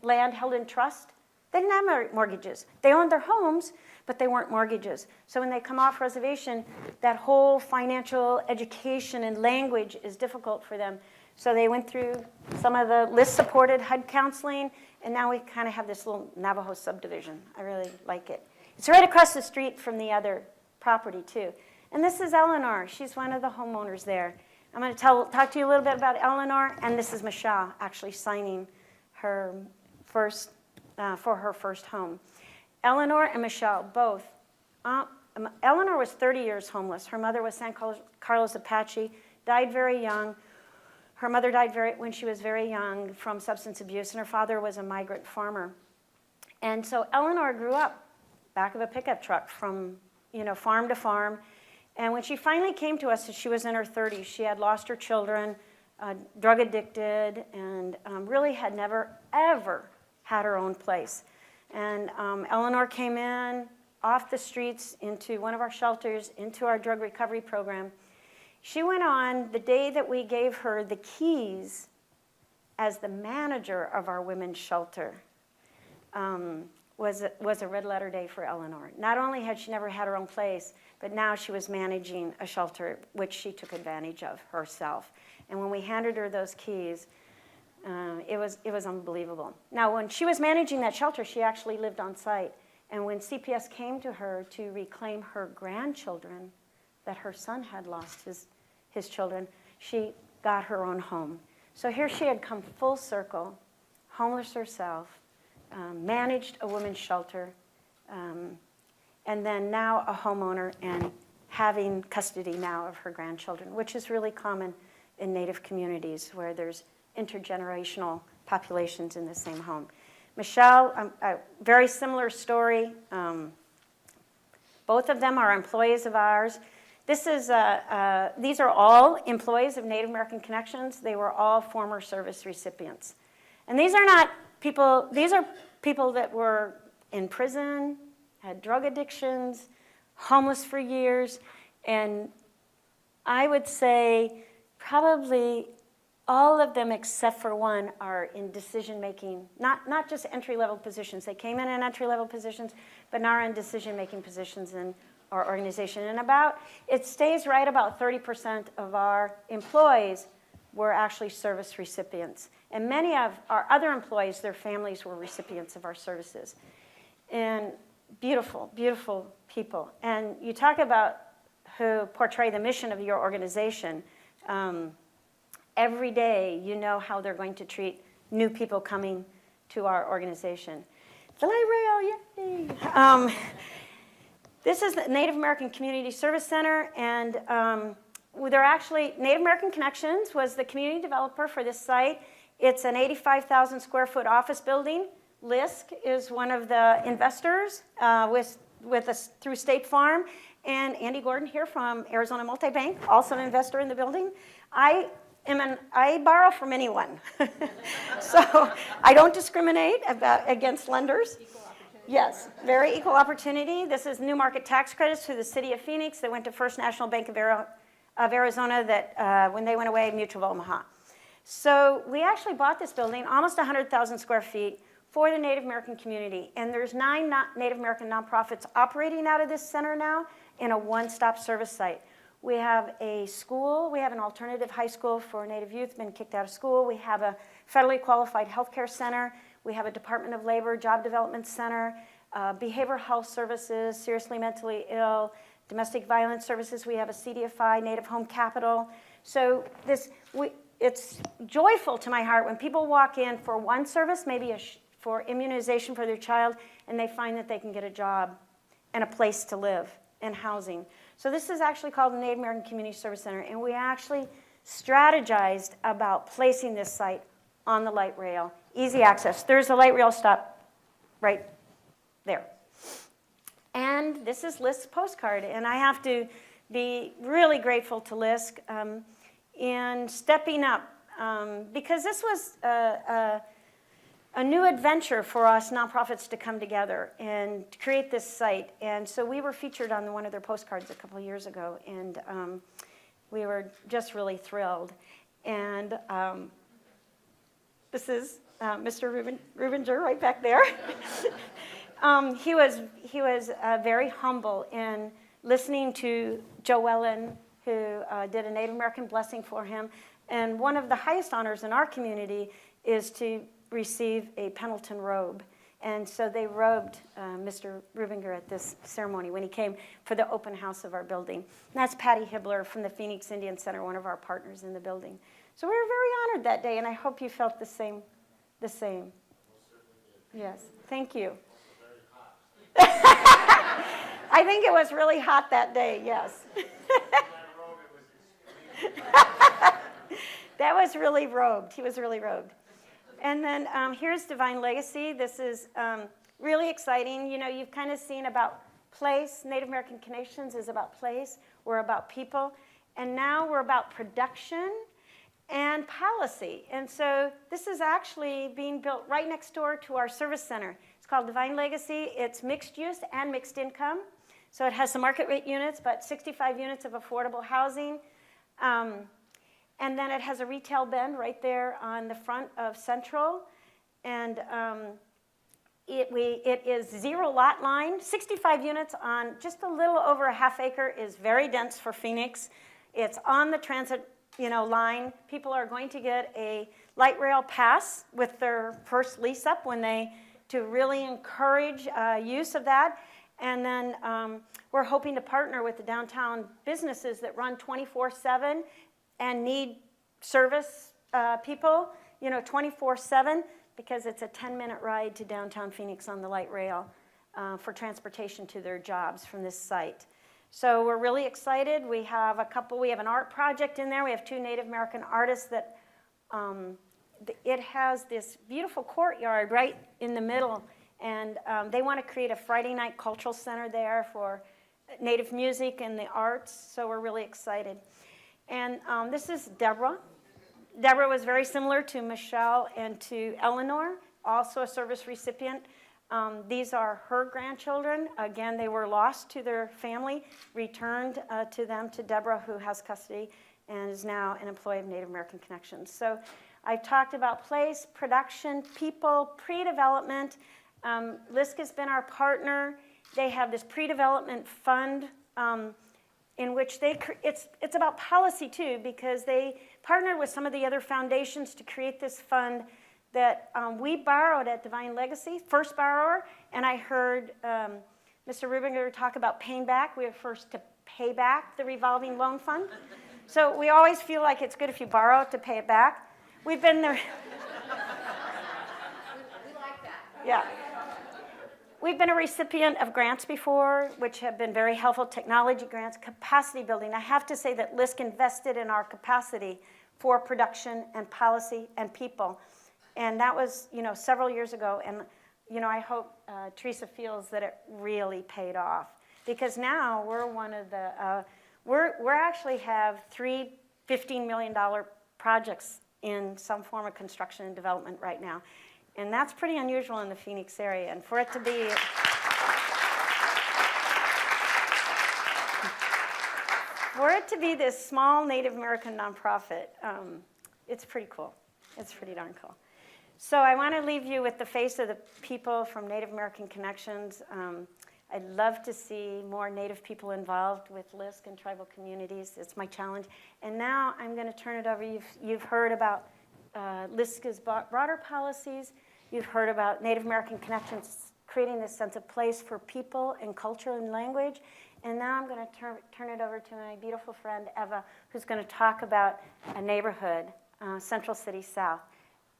land held in trust They didn't have mortgages. They owned their homes, but they weren't mortgages. So when they come off reservation, that whole financial education and language is difficult for them. So they went through some of the LISC-supported HUD counseling, and now we kind of have this little Navajo subdivision. I really like it. It's right across the street from the other property, too. And this is Eleanor. She's one of the homeowners there. I'm going to talk to you a little bit about Eleanor, and this is Michelle actually signing her first, for her first home. Eleanor and Michelle, both. Eleanor was 30 years homeless. Her mother was San Carlos Apache, died very young. Her mother died when she was very young from substance abuse, and her father was a migrant farmer. And so Eleanor grew up back of a pickup truck from, farm to farm. And when she finally came to us, she was in her 30s. She had lost her children, drug addicted, and really had never, ever had her own place. And Eleanor came in off the streets into one of our shelters, into our drug recovery program. She went on the day that we gave her the keys as the manager of our women's shelter. Was a red letter day for Eleanor. Not only had she never had her own place, but now she was managing a shelter, which she took advantage of herself. And when we handed her those keys, it was unbelievable. Now, when she was managing that shelter, she actually lived on site. And when CPS came to her to reclaim her grandchildren, that her son had lost his children, she got her own home. So here she had come full circle, homeless herself, managed a women's shelter, and then now a homeowner and having custody now of her grandchildren, which is really common in Native communities where there's intergenerational populations in the same home. Michelle, a very similar story. Both of them are employees of ours. These are all employees of Native American Connections. They were all former service recipients. And these are people that were in prison, had drug addictions, homeless for years, and I would say probably all of them except for one are in decision-making, not just entry-level positions. They came in entry-level positions, but now are in decision-making positions in our organization. And it stays right about 30% of our employees were actually service recipients. And many of our other employees, their families were recipients of our services. And beautiful, beautiful people. And you talk about who portray the mission of your organization. Every day you know how they're going to treat new people coming to our organization. The light rail, yay! This is the Native American Community Service Center, and they're actually, Native American Connections was the community developer for this site. It's an 85,000 square foot office building. LISC is one of the investors with us through State Farm, and Andy Gordon here from Arizona Multibank, also an investor in the building. I borrow from anyone, so I don't discriminate against lenders. Yes, very equal opportunity. This is new market tax credits through the city of Phoenix that went to First National Bank of Arizona that when they went away, Mutual of Omaha. So we actually bought this building, almost 100,000 square feet, for the Native American community. And there's 9 Native American nonprofits operating out of this center now in a one-stop service site. We have a school, we have an alternative high school for Native youth, been kicked out of school. We have a federally qualified healthcare center. We have a Department of Labor job development center, behavioral health services, seriously mentally ill, domestic violence services. We have a CDFI, Native Home Capital. So it's joyful to my heart when people walk in for one service, maybe for immunization for their child, and they find that they can get a job and a place to live and housing. So this is actually called the Native American Community Service Center, and we actually strategized about placing this site on the light rail. Easy access. There's a light rail stop right there. And this is LISC's postcard, and I have to be really grateful to LISC in stepping up because this was a new adventure for us nonprofits to come together and create this site. And so we were featured on one of their postcards a couple of years ago, and we were just really thrilled. And this is Mr. Rubinger right back there. He was very humble in listening to Joellen, who did a Native American blessing for him. And one of the highest honors in our community is to receive a Pendleton robe. And so they robed Mr. Rubinger at this ceremony when he came for the open house of our building. And that's Patty Hibbler from the Phoenix Indian Center, one of our partners in the building. So we were very honored that day, and I hope you felt the same. Yes, thank you. I think it was really hot that day, yes. That was really robed. He was really robed. And then here's Divine Legacy. This is really exciting. You know, you've kind of seen about place. Native American Connections is about place. We're about people. And now we're about production and policy. And so this is actually being built right next door to our service center. It's called Divine Legacy. It's mixed use and mixed income. So it has some market rate units, but 65 units of affordable housing. And then it has a retail bend right there on the front of Central. And it is 0 lot line. 65 units on just a little over a half acre is very dense for Phoenix. It's on the transit line. People are going to get a light rail pass with their first lease up to really encourage use of that. And then we're hoping to partner with the downtown businesses that run 24/7 and need service people, 24/7, because it's a 10-minute ride to downtown Phoenix on the light rail for transportation to their jobs from this site. So we're really excited. We have an art project in there. We have 2 Native American artists that, it has this beautiful courtyard right in the middle, and they want to create a Friday night cultural center there for Native music and the arts, so we're really excited. And this is Deborah. Deborah was very similar to Michelle and to Eleanor, also a service recipient. These are her grandchildren. Again, they were lost to their family, returned to Deborah, who has custody and is now an employee of Native American Connections. So I've talked about place, production, people, pre-development. LISC has been our partner. They have this pre-development fund in which it's about policy too, because they partnered with some of the other foundations to create this fund that we borrowed at Divine Legacy, first borrower, and I heard Mr. Rubinger talk about paying back. We were first to pay back the revolving loan fund. So we always feel like it's good if you borrow to pay it back. We've been there. We like that. Yeah. We've been a recipient of grants before, which have been very helpful, technology grants, capacity building. I have to say that LISC invested in our capacity for production and policy and people. And that was, several years ago. And, I hope Teresa feels that it really paid off. Because now we're one of the, we're actually have 3 $15 million projects in some form of construction and development right now. And that's pretty unusual in the Phoenix area. And for it to be, this small Native American nonprofit, it's pretty cool. It's pretty darn cool. So I want to leave you with the face of the people from Native American Connections. I'd love to see more Native people involved with LISC and tribal communities. It's my challenge. And now I'm going to turn it over. You've heard about LISC's broader policies. You've heard about Native American Connections creating this sense of place for people and culture and language. And now I'm going to turn it over to my beautiful friend, Eva, who's going to talk about a neighborhood, Central City South,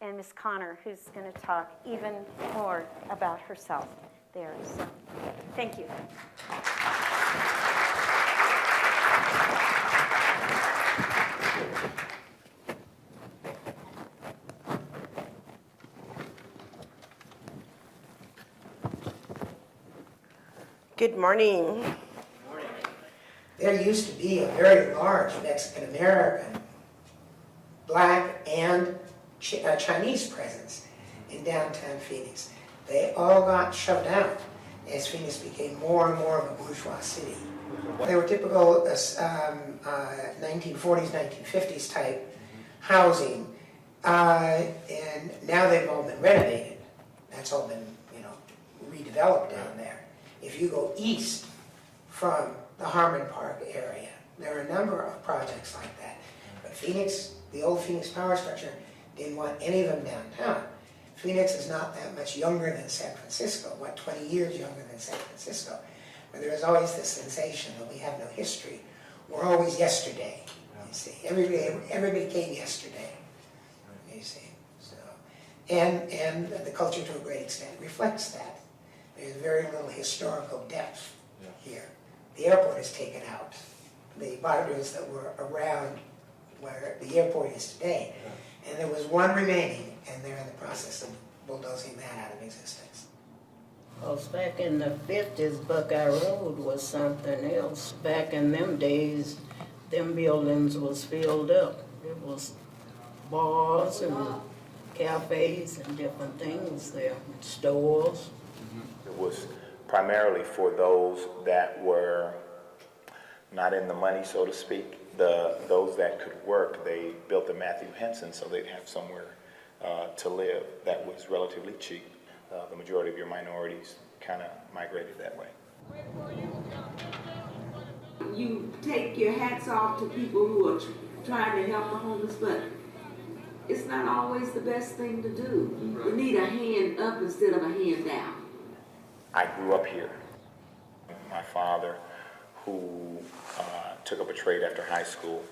and Miss Connor, who's going to talk even more about herself there. So, thank you. Good morning. There used to be a very large Mexican American, Black, and Chinese presence in downtown Phoenix. They all got shoved out as Phoenix became more and more of a bourgeois city. They were typical 1940s, 1950s type housing, And now they've all been renovated. That's all been, redeveloped down there. If you go east from the Harmon Park area, there are a number of projects like that. But Phoenix, the old Phoenix power structure, didn't want any of them downtown. Phoenix is not that much younger than San Francisco, 20 years younger than San Francisco. But there is always this sensation that we have no history. We're always yesterday, you see. Everybody came yesterday, you see. So, and the culture to a great extent reflects that. There's very little historical depth here. The airport is taken out. The boundaries that were around where the airport is today. And there was one remaining, and they're in the process of bulldozing that out of existence. Well, back in the 50s, Buckeye Road was something else. Back in them days, them buildings was filled up. It was bars and cafes and different things there, stores. It was primarily for those that were not in the money, so to speak. Those that could work, they built the Matthew Henson so they'd have somewhere to live that was relatively cheap. The majority of your minorities kind of migrated that way. You take your hats off to people who are trying to help the homeless, but it's not always the best thing to do. You need a hand up instead of a hand down. I grew up here. My father, who took up a trade after high school,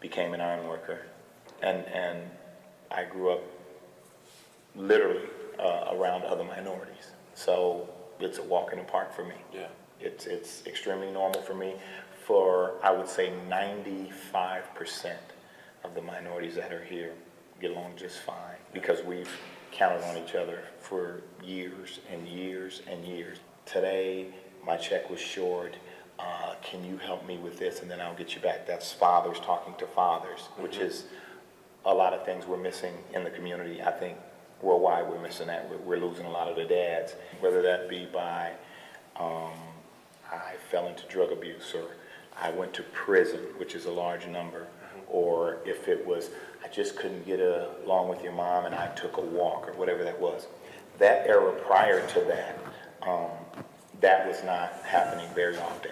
became an iron worker, and I grew up literally around other minorities. So it's a walk in the park for me. Yeah. It's extremely normal for me. For, I would say, 95% of the minorities that are here get along just fine because we've counted on each other for years and years and years. Today, my check was short. Can you help me with this? And then I'll get you back. That's fathers talking to fathers, which is a lot of things we're missing in the community. I think worldwide we're missing that. We're losing a lot of the dads, whether that be by I fell into drug abuse, or I went to prison, which is a large number, or if it was I just couldn't get along with your mom and I took a walk, or whatever that was. That era prior to that, that was not happening very often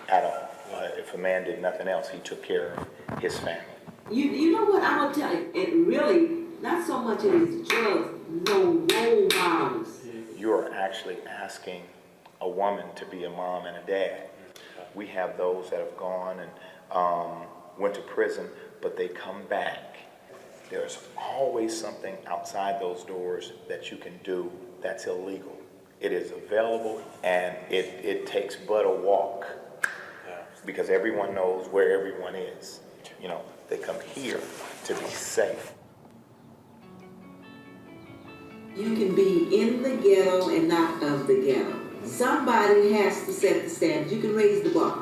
at all. If a man did nothing else, he took care of his family. You know what, I'm gonna tell you, it really, not so much it is drugs, no role models. You're actually asking a woman to be a mom and a dad. We have those that have gone and went to prison, but they come back. There's always something outside those doors that you can do that's illegal. It is available, and it takes but a walk, because everyone knows where everyone is. You know, they come here to be safe. You can be in the ghetto and not of the ghetto. Somebody has to set the standards. You can raise the bar.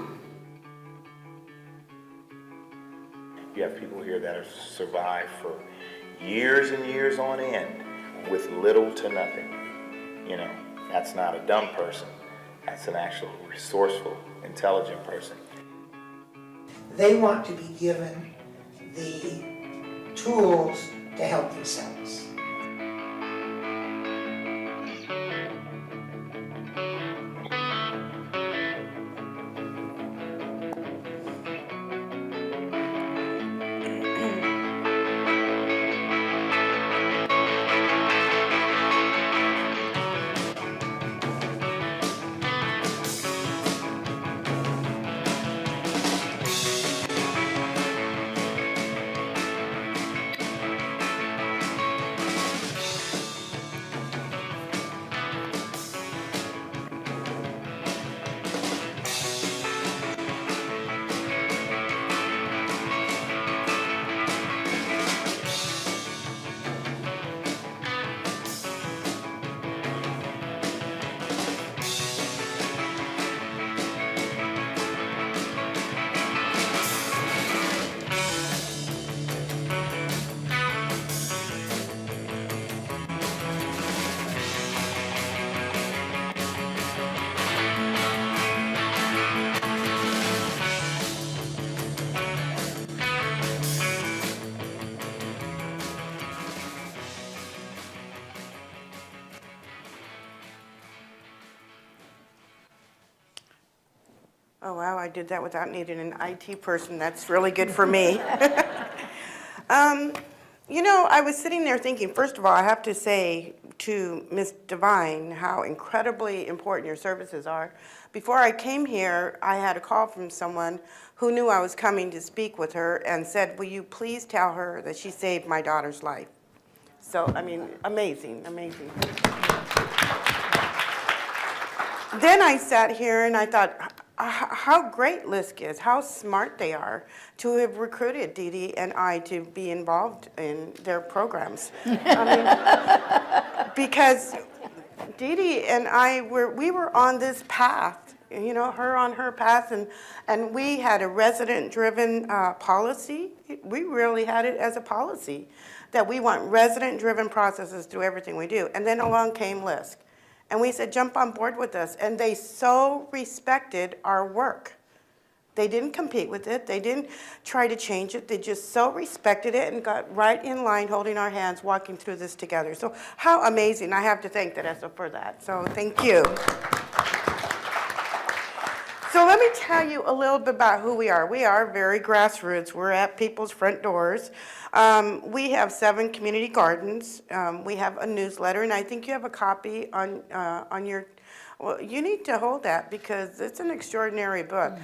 You have people here that have survived for years and years on end with little to nothing. You know, that's not a dumb person. That's an actual resourceful, intelligent person. They want to be given the tools to help themselves. Oh, wow, I did that without needing an IT person. That's really good for me. You know, I was sitting there thinking, first of all, I have to say to Ms. Devine how incredibly important your services are. Before I came here, I had a call from someone who knew I was coming to speak with her and said, will you please tell her that she saved my daughter's life? So, I mean, amazing, amazing. Then I sat here and I thought, how great LISC is, how smart they are to have recruited Dee Dee and I to be involved in their programs. I mean, because Dee Dee and I we were on this path, you know, her on her path, and we had a resident-driven policy. We really had it as a policy that we want resident-driven processes through everything we do. And then along came LISC. And we said, jump on board with us. And they so respected our work. They didn't compete with it. They didn't try to change it. They just so respected it and got right in line, holding our hands, walking through this together. So how amazing. I have to thank Teresa for that. So thank you. So let me tell you a little bit about who we are. We are very grassroots. We're at people's front doors. We have 7 community gardens. We have a newsletter, and I think you have a copy on your, well, you need to hold that because it's an extraordinary book.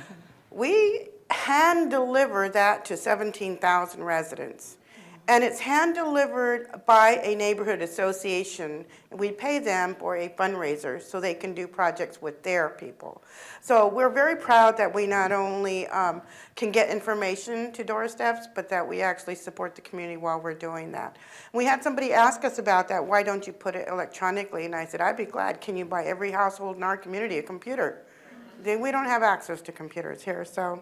We hand deliver that to 17,000 residents. And it's hand delivered by a neighborhood association. We pay them for a fundraiser so they can do projects with their people. So we're very proud that we not only can get information to doorsteps, but that we actually support the community while we're doing that. We had somebody ask us about that, why don't you put it electronically? And I said, I'd be glad, can you buy every household in our community a computer? We don't have access to computers here, so.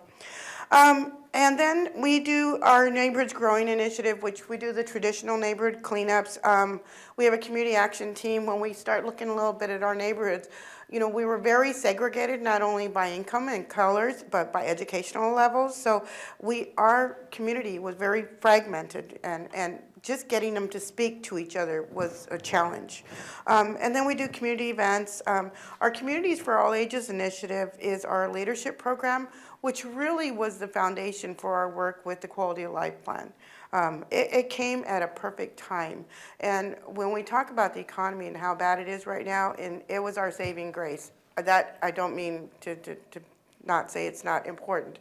And then we do our Neighborhoods Growing initiative, which we do the traditional neighborhood cleanups. We have a community action team. When we start looking a little bit at our neighborhoods, you know, we were very segregated, not only by income and colors, but by educational levels. So our community was very fragmented, and just getting them to speak to each other was a challenge. And then we do community events. Our Communities for All Ages initiative is our leadership program, which really was the foundation for our work with the Quality of Life Plan. It came at a perfect time. And when we talk about the economy and how bad it is right now, and it was our saving grace. That, I don't mean to not say it's not important,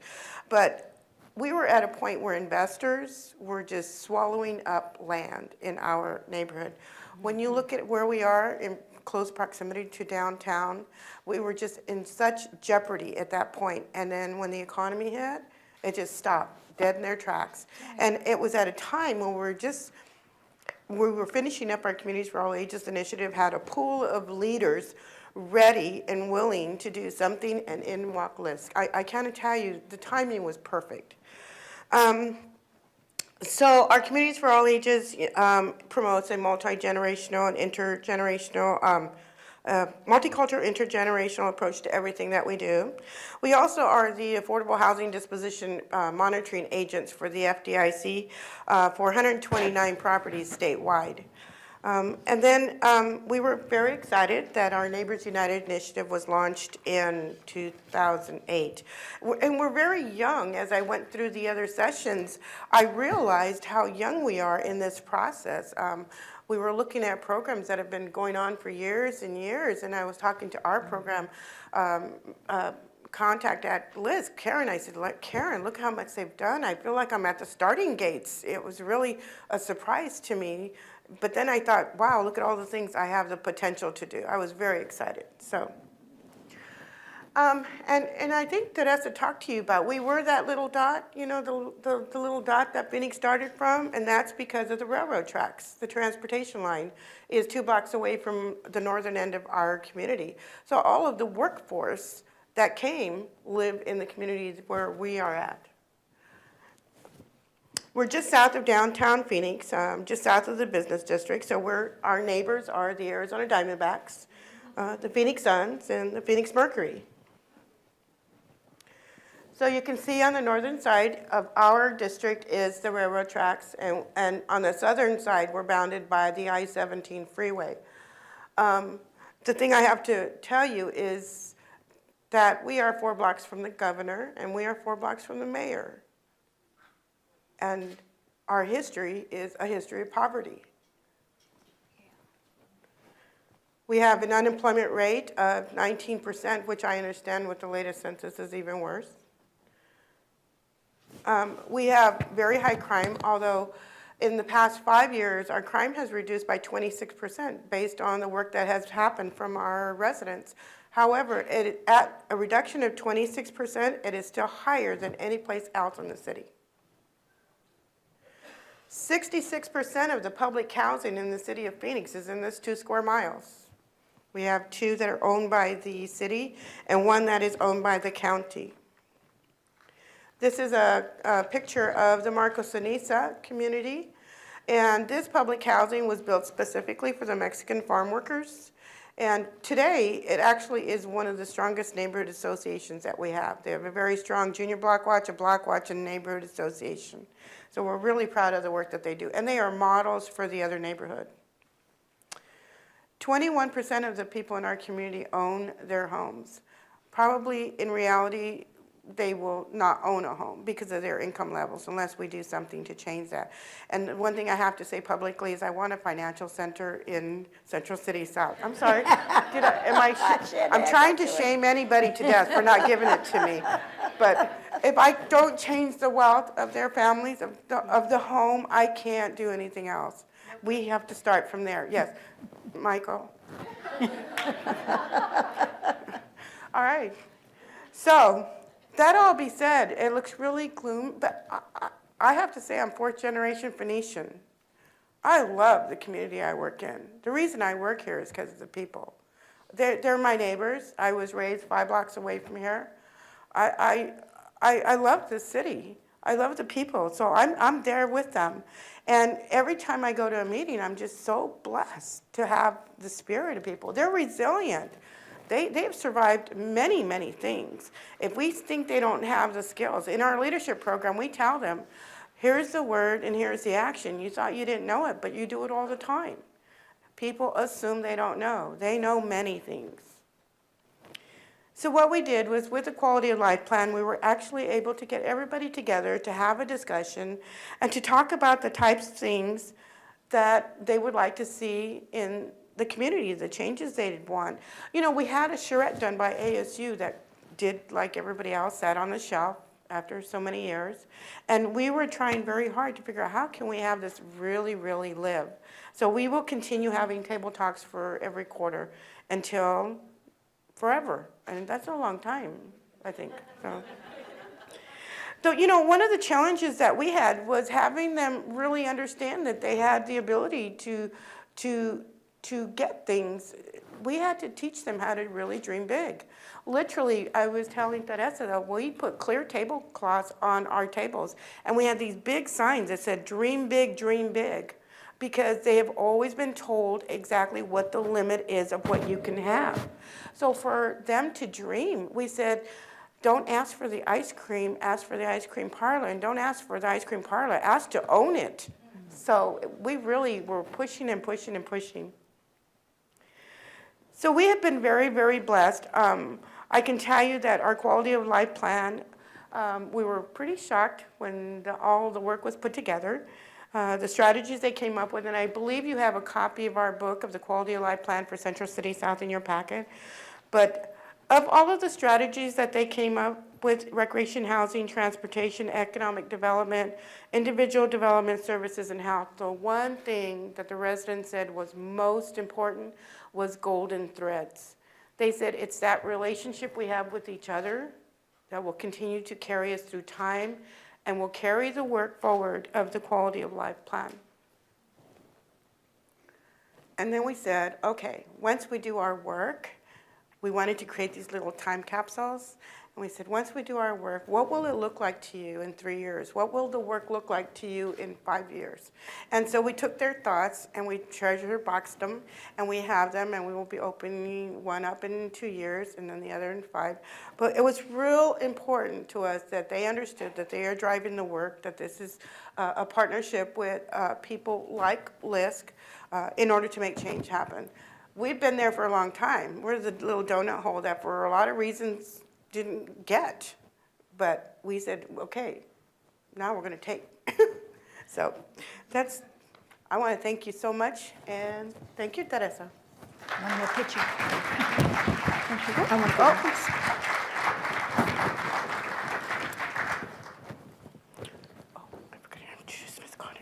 but we were at a point where investors were just swallowing up land in our neighborhood. When you look at where we are in close proximity to downtown, we were just in such jeopardy at that point. And then when the economy hit, it just stopped, dead in their tracks. And it was at a time when we were finishing up our Communities for All Ages initiative, had a pool of leaders ready and willing to do something, and in walked LISC. I can't tell you, the timing was perfect. So our Communities for All Ages promotes a multi-generational and intergenerational, multicultural intergenerational approach to everything that we do. We also are the Affordable Housing Disposition Monitoring Agents for the FDIC for 129 properties statewide. And then we were very excited that our Neighbors United initiative was launched in 2008. And we're very young. As I went through the other sessions, I realized how young we are in this process. We were looking at programs that have been going on for years and years, and I was talking to our program contact at LISC, Karen. I said, Karen, look how much they've done. I feel like I'm at the starting gates. It was really a surprise to me. But then I thought, wow, look at all the things I have the potential to do. I was very excited. So, and I think that as to talk to you about, we were that little dot, you know, the little dot that Phoenix started from, and that's because of the railroad tracks. The transportation line is 2 blocks away from the northern end of our community. So all of the workforce that came live in the communities where we are at. We're just south of downtown Phoenix, just south of the business district. So our neighbors are the Arizona Diamondbacks, the Phoenix Suns, and the Phoenix Mercury. So you can see on the northern side of our district is the railroad tracks, and on the southern side we're bounded by the I-17 freeway. The thing I have to tell you is that we are 4 blocks from the governor and we are 4 blocks from the mayor. And our history is a history of poverty. We have an unemployment rate of 19%, which I understand with the latest census is even worse. We have very high crime, although in the past 5 years, our crime has reduced by 26% based on the work that has happened from our residents. However, at a reduction of 26%, it is still higher than any place else in the city. 66% of the public housing in the city of Phoenix is in this 2 square miles. We have 2 that are owned by the city and 1 that is owned by the county. This is a picture of the Marco Ceniza community, and this public housing was built specifically for the Mexican farm workers. And today, it actually is one of the strongest neighborhood associations that we have. They have a very strong junior block watch, a block watch, and neighborhood association. So we're really proud of the work that they do, and they are models for the other neighborhood. 21% of the people in our community own their homes. Probably, in reality, they will not own a home because of their income levels unless we do something to change that. And one thing I have to say publicly is I want a financial center in Central City South. I'm sorry. I'm trying to shame anybody to death for not giving it to me. But if I don't change the wealth of their families, of the home, I can't do anything else. We have to start from there. Yes, Michael. All right. So, that all be said, it looks really gloom, but I have to say I'm 4th generation Phoenician. I love the community I work in. The reason I work here is because of the people. They're my neighbors. I was raised 5 blocks away from here. I love the city. I love the people, so I'm there with them. And every time I go to a meeting, I'm just so blessed to have the spirit of people. They're resilient. They've survived many, many things. If we think they don't have the skills, in our leadership program, we tell them, here's the word and here's the action. You thought you didn't know it, but you do it all the time. People assume they don't know. They know many things. So what we did was, with the quality of life plan, we were actually able to get everybody together to have a discussion and to talk about the types of things that they would like to see in the community, the changes they'd want. You know, we had a charrette done by ASU that did, like everybody else, sat on the shelf after so many years. And we were trying very hard to figure out how can we have this really, really live. So we will continue having table talks for every quarter until forever. And that's a long time, I think. So, you know, one of the challenges that we had was having them really understand that they had the ability to get things. We had to teach them how to really dream big. Literally, I was telling Teresa that we put clear tablecloths on our tables, and we had these big signs that said, dream big, because they have always been told exactly what the limit is of what you can have. So for them to dream, we said, don't ask for the ice cream, ask for the ice cream parlor, and don't ask for the ice cream parlor, ask to own it. So we really were pushing and pushing and pushing. So we have been very, very blessed. I can tell you that our quality of life plan, we were pretty shocked when all the work was put together. The strategies they came up with, and I believe you have a copy of our book of the Quality of Life Plan for Central City South in your packet. But of all of the strategies that they came up with, recreation, housing, transportation, economic development, individual development services, and health, the one thing that the residents said was most important was golden threads. They said it's that relationship we have with each other that will continue to carry us through time and will carry the work forward of the quality of life plan. And then we said, okay, once we do our work, we wanted to create these little time capsules. And we said, once we do our work, what will it look like to you in 3 years? What will the work look like to you in 5 years? And so we took their thoughts and we treasure boxed them, and we have them, and we will be opening one up in 2 years and then the other in 5. But it was real important to us that they understood that they are driving the work, that this is a partnership with people like LISC in order to make change happen. We've been there for a long time. We're the little donut hole that for a lot of reasons didn't get. But we said, okay, now we're going to take. So I want to thank you so much, and thank you, Teresa. One more picture. I forgot to introduce Ms. Carter.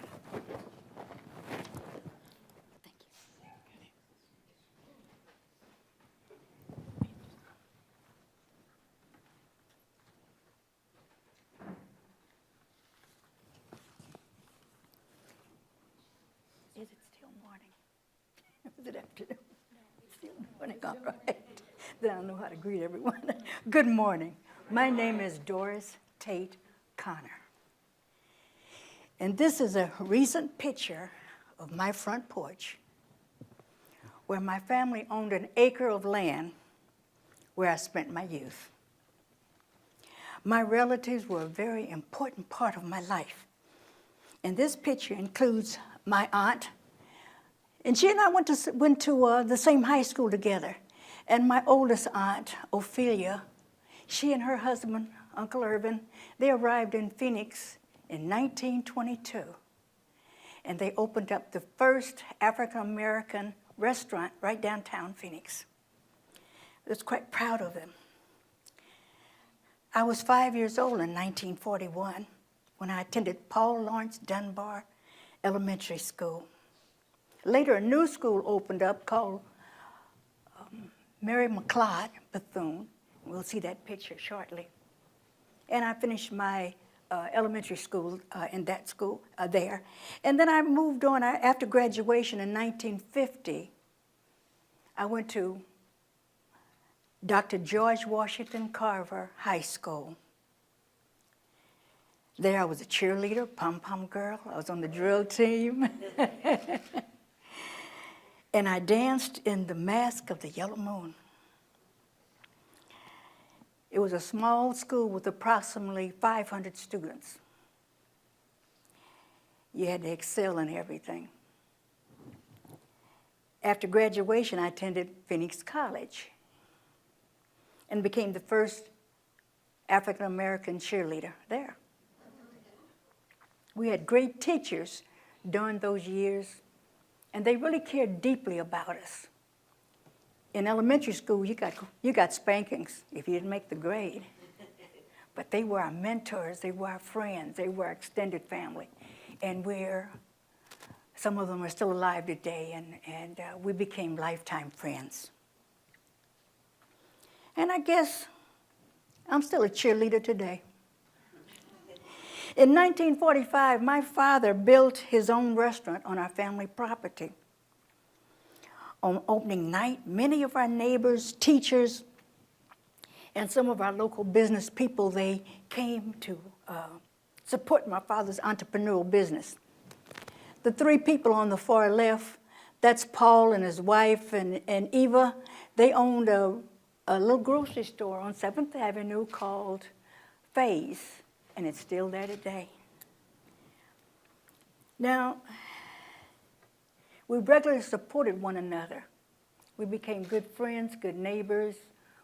Is it still morning? Is it afternoon? It's still morning, all right. Then I'll know how to greet everyone. Good morning. My name is Doris Tate Connor. And this is a recent picture of my front porch where my family owned an acre of land where I spent my youth. My relatives were a very important part of my life. And this picture includes my aunt, and she and I went to the same high school together. And my oldest aunt, Ophelia, she and her husband, Uncle Irvin, they arrived in Phoenix in 1922. And they opened up the first African-American restaurant right downtown Phoenix. I was quite proud of them. I was 5 years old in 1941 when I attended Paul Lawrence Dunbar Elementary School. Later, a new school opened up called Mary McLeod Bethune. We'll see that picture shortly. And I finished my elementary school in that school there. And then I moved on. After graduation in 1950, I went to Dr. George Washington Carver High School. There I was a cheerleader, pom-pom girl. I was on the drill team. And I danced in the Mask of the Yellow Moon. It was a small school with approximately 500 students. You had to excel in everything. After graduation, I attended Phoenix College and became the first African-American cheerleader there. We had great teachers during those years, and they really cared deeply about us. In elementary school, you got spankings if you didn't make the grade. But they were our mentors, they were our friends, they were our extended family. And some of them are still alive today, and we became lifetime friends. And I guess I'm still a cheerleader today. In 1945, my father built his own restaurant on our family property. On opening night, many of our neighbors, teachers, and some of our local business people, they came to support my father's entrepreneurial business. The three people on the far left, that's Paul and his wife and Eva. They owned a little grocery store on 7th Avenue called Faye's, and it's still there today. Now, we regularly supported one another. We became good friends, good neighbors,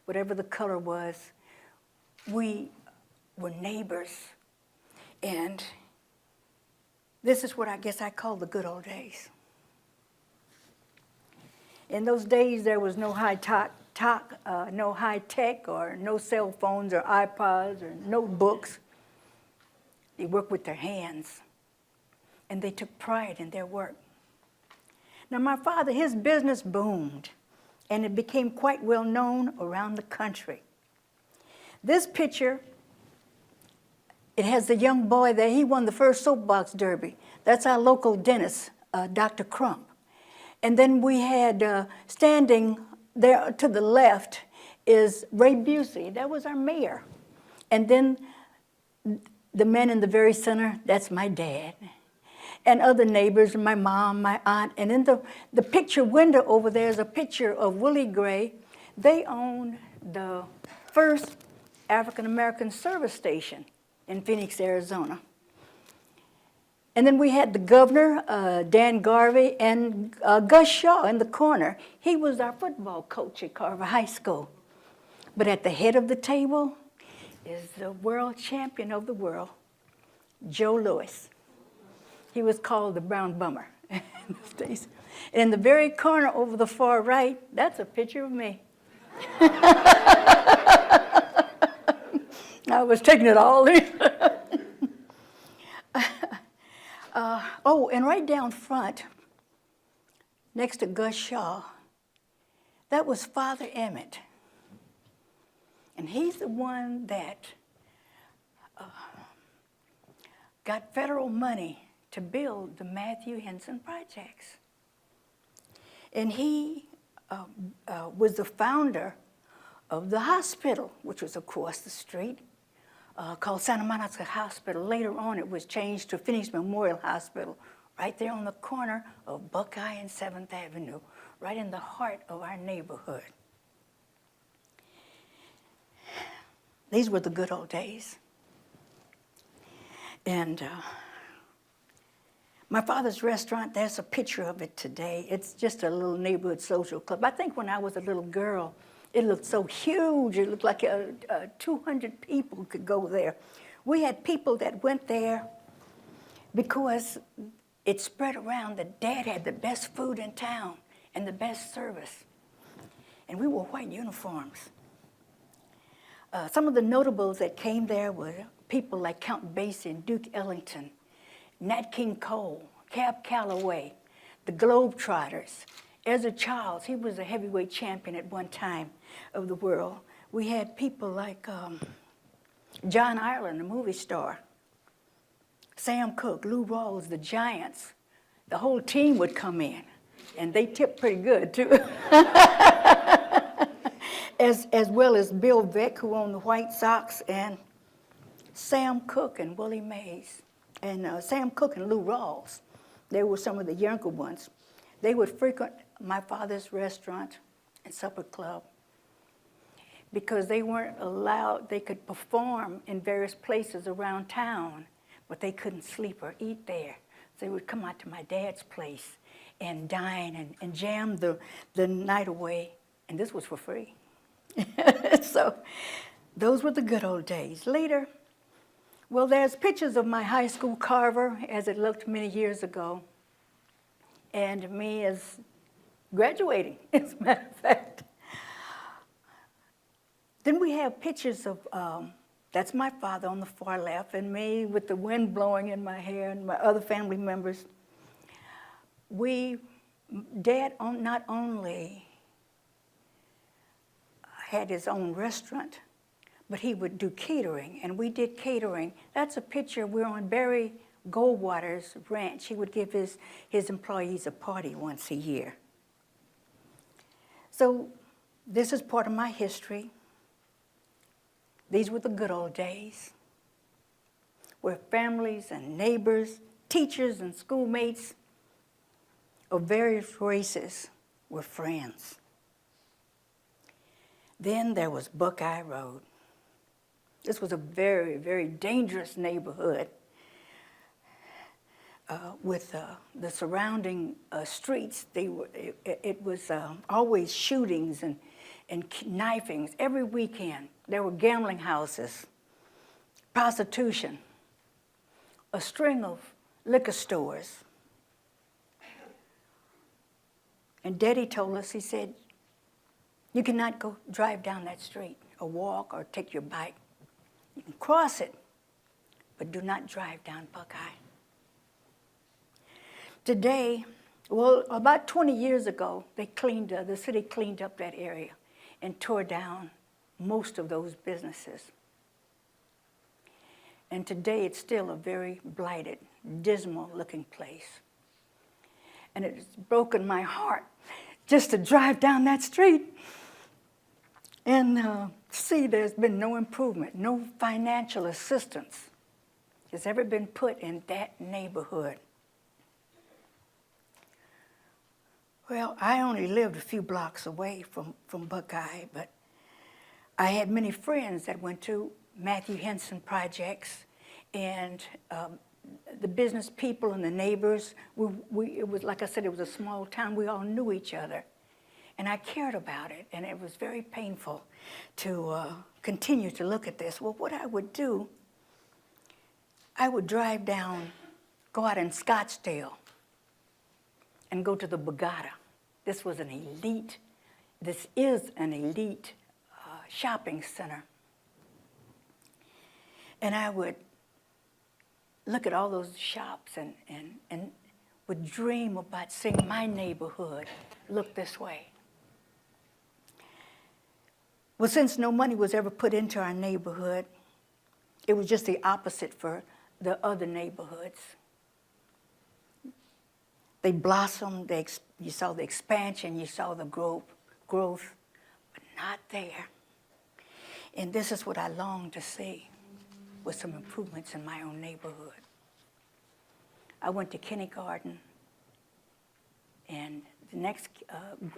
whatever the color was. We were neighbors. And this is what I guess I call the good old days. In those days, there was no high tech or no cell phones or iPods or notebooks. They worked with their hands, and they took pride in their work. Now, my father, his business boomed, and it became quite well known around the country. This picture, it has the young boy there. He won the first soapbox derby. That's our local dentist, Dr. Crump. And then we had standing there to the left is Ray Busey. That was our mayor. And then the man in the very center, that's my dad. And other neighbors, my mom, my aunt. And in the picture window over there is a picture of Willie Gray. They owned the first African-American service station in Phoenix, Arizona. And then we had the governor, Dan Garvey, and Gus Shaw in the corner. He was our football coach at Carver High School. But at the head of the table is the world champion of the world, Joe Louis. He was called the Brown Bummer in the States. And in the very corner over the far right, that's a picture of me. I was taking it all in. Oh, and right down front, next to Gus Shaw, that was Father Emmett. And he's the one that got federal money to build the Matthew Henson projects. And he was the founder of the hospital, which was across the street, called Santa Monica Hospital. Later on, it was changed to Phoenix Memorial Hospital, right there on the corner of Buckeye and 7th Avenue, right in the heart of our neighborhood. These were the good old days. And my father's restaurant, there's a picture of it today. It's just a little neighborhood social club. I think when I was a little girl, it looked so huge. It looked like 200 people could go there. We had people that went there because it spread around that Dad had the best food in town and the best service. And we wore white uniforms. Some of the notables that came there were people like Count Basie and Duke Ellington, Nat King Cole, Cab Calloway, the Globetrotters, Ezra Childs. He was a heavyweight champion at one time of the world. We had people like John Ireland, the movie star, Sam Cooke, Lou Rawls, the Giants. The whole team would come in, and they tipped pretty good, too. as well as Bill Vick, who owned the White Sox, and Sam Cooke and Willie Mays. And Sam Cooke and Lou Rawls, they were some of the younger ones. They would frequent my father's restaurant and supper club because they weren't allowed, they could perform in various places around town, but they couldn't sleep or eat there. So they would come out to my dad's place and dine and jam the night away, and this was for free. So those were the good old days. Later, well, there's pictures of my high school Carver as it looked many years ago, and me as graduating, as a matter of fact. Then we have pictures of, that's my father on the far left, and me with the wind blowing in my hair, and my other family members. Dad not only had his own restaurant, but he would do catering, and we did catering. That's a picture, we're on Barry Goldwater's ranch. He would give his employees a party once a year. So this is part of my history. These were the good old days, where families and neighbors, teachers and schoolmates of various races were friends. Then there was Buckeye Road. This was a very, very dangerous neighborhood with the surrounding streets. It was always shootings and knifings every weekend. There were gambling houses, prostitution, a string of liquor stores. And Daddy told us, he said, you cannot go drive down that street or walk or take your bike. You can cross it, but do not drive down Buckeye. Today, well, about 20 years ago, the city cleaned up that area and tore down most of those businesses. And today it's still a very blighted, dismal-looking place. And it's broken my heart just to drive down that street and see there's been no improvement, no financial assistance has ever been put in that neighborhood. Well, I only lived a few blocks away from Buckeye, but I had many friends that went to Matthew Henson projects, and the business people and the neighbors, it was, like I said, it was a small town. We all knew each other. And I cared about it, and it was very painful to continue to look at this. Well, what I would do, I would drive down, go out in Scottsdale, and go to the Borgata. This is an elite shopping center. And I would look at all those shops and would dream about seeing my neighborhood look this way. Well, since no money was ever put into our neighborhood, it was just the opposite for the other neighborhoods. They blossomed, you saw the expansion, you saw the growth, but not there. And this is what I longed to see, with some improvements in my own neighborhood. I went to kindergarten, and the next,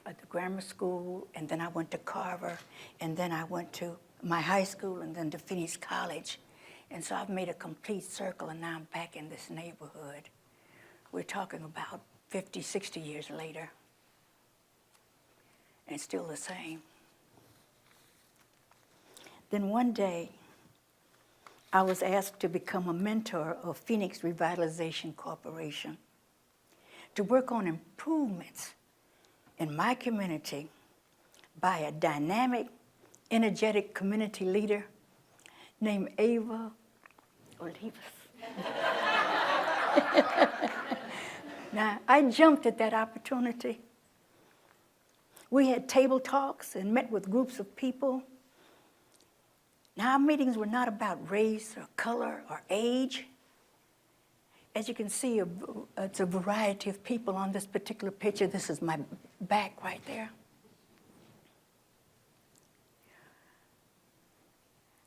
at the grammar school, and then I went to Carver, and then I went to my high school, and then to Phoenix College. And so I've made a complete circle, and now I'm back in this neighborhood. We're talking about 50, 60 years later, and it's still the same. Then one day, I was asked to become a mentor of Phoenix Revitalization Corporation to work on improvements in my community by a dynamic, energetic community leader named Ava Olivas. Now, I jumped at that opportunity. We had table talks and met with groups of people. Now, our meetings were not about race or color or age. As you can see, it's a variety of people on this particular picture. This is my back right there.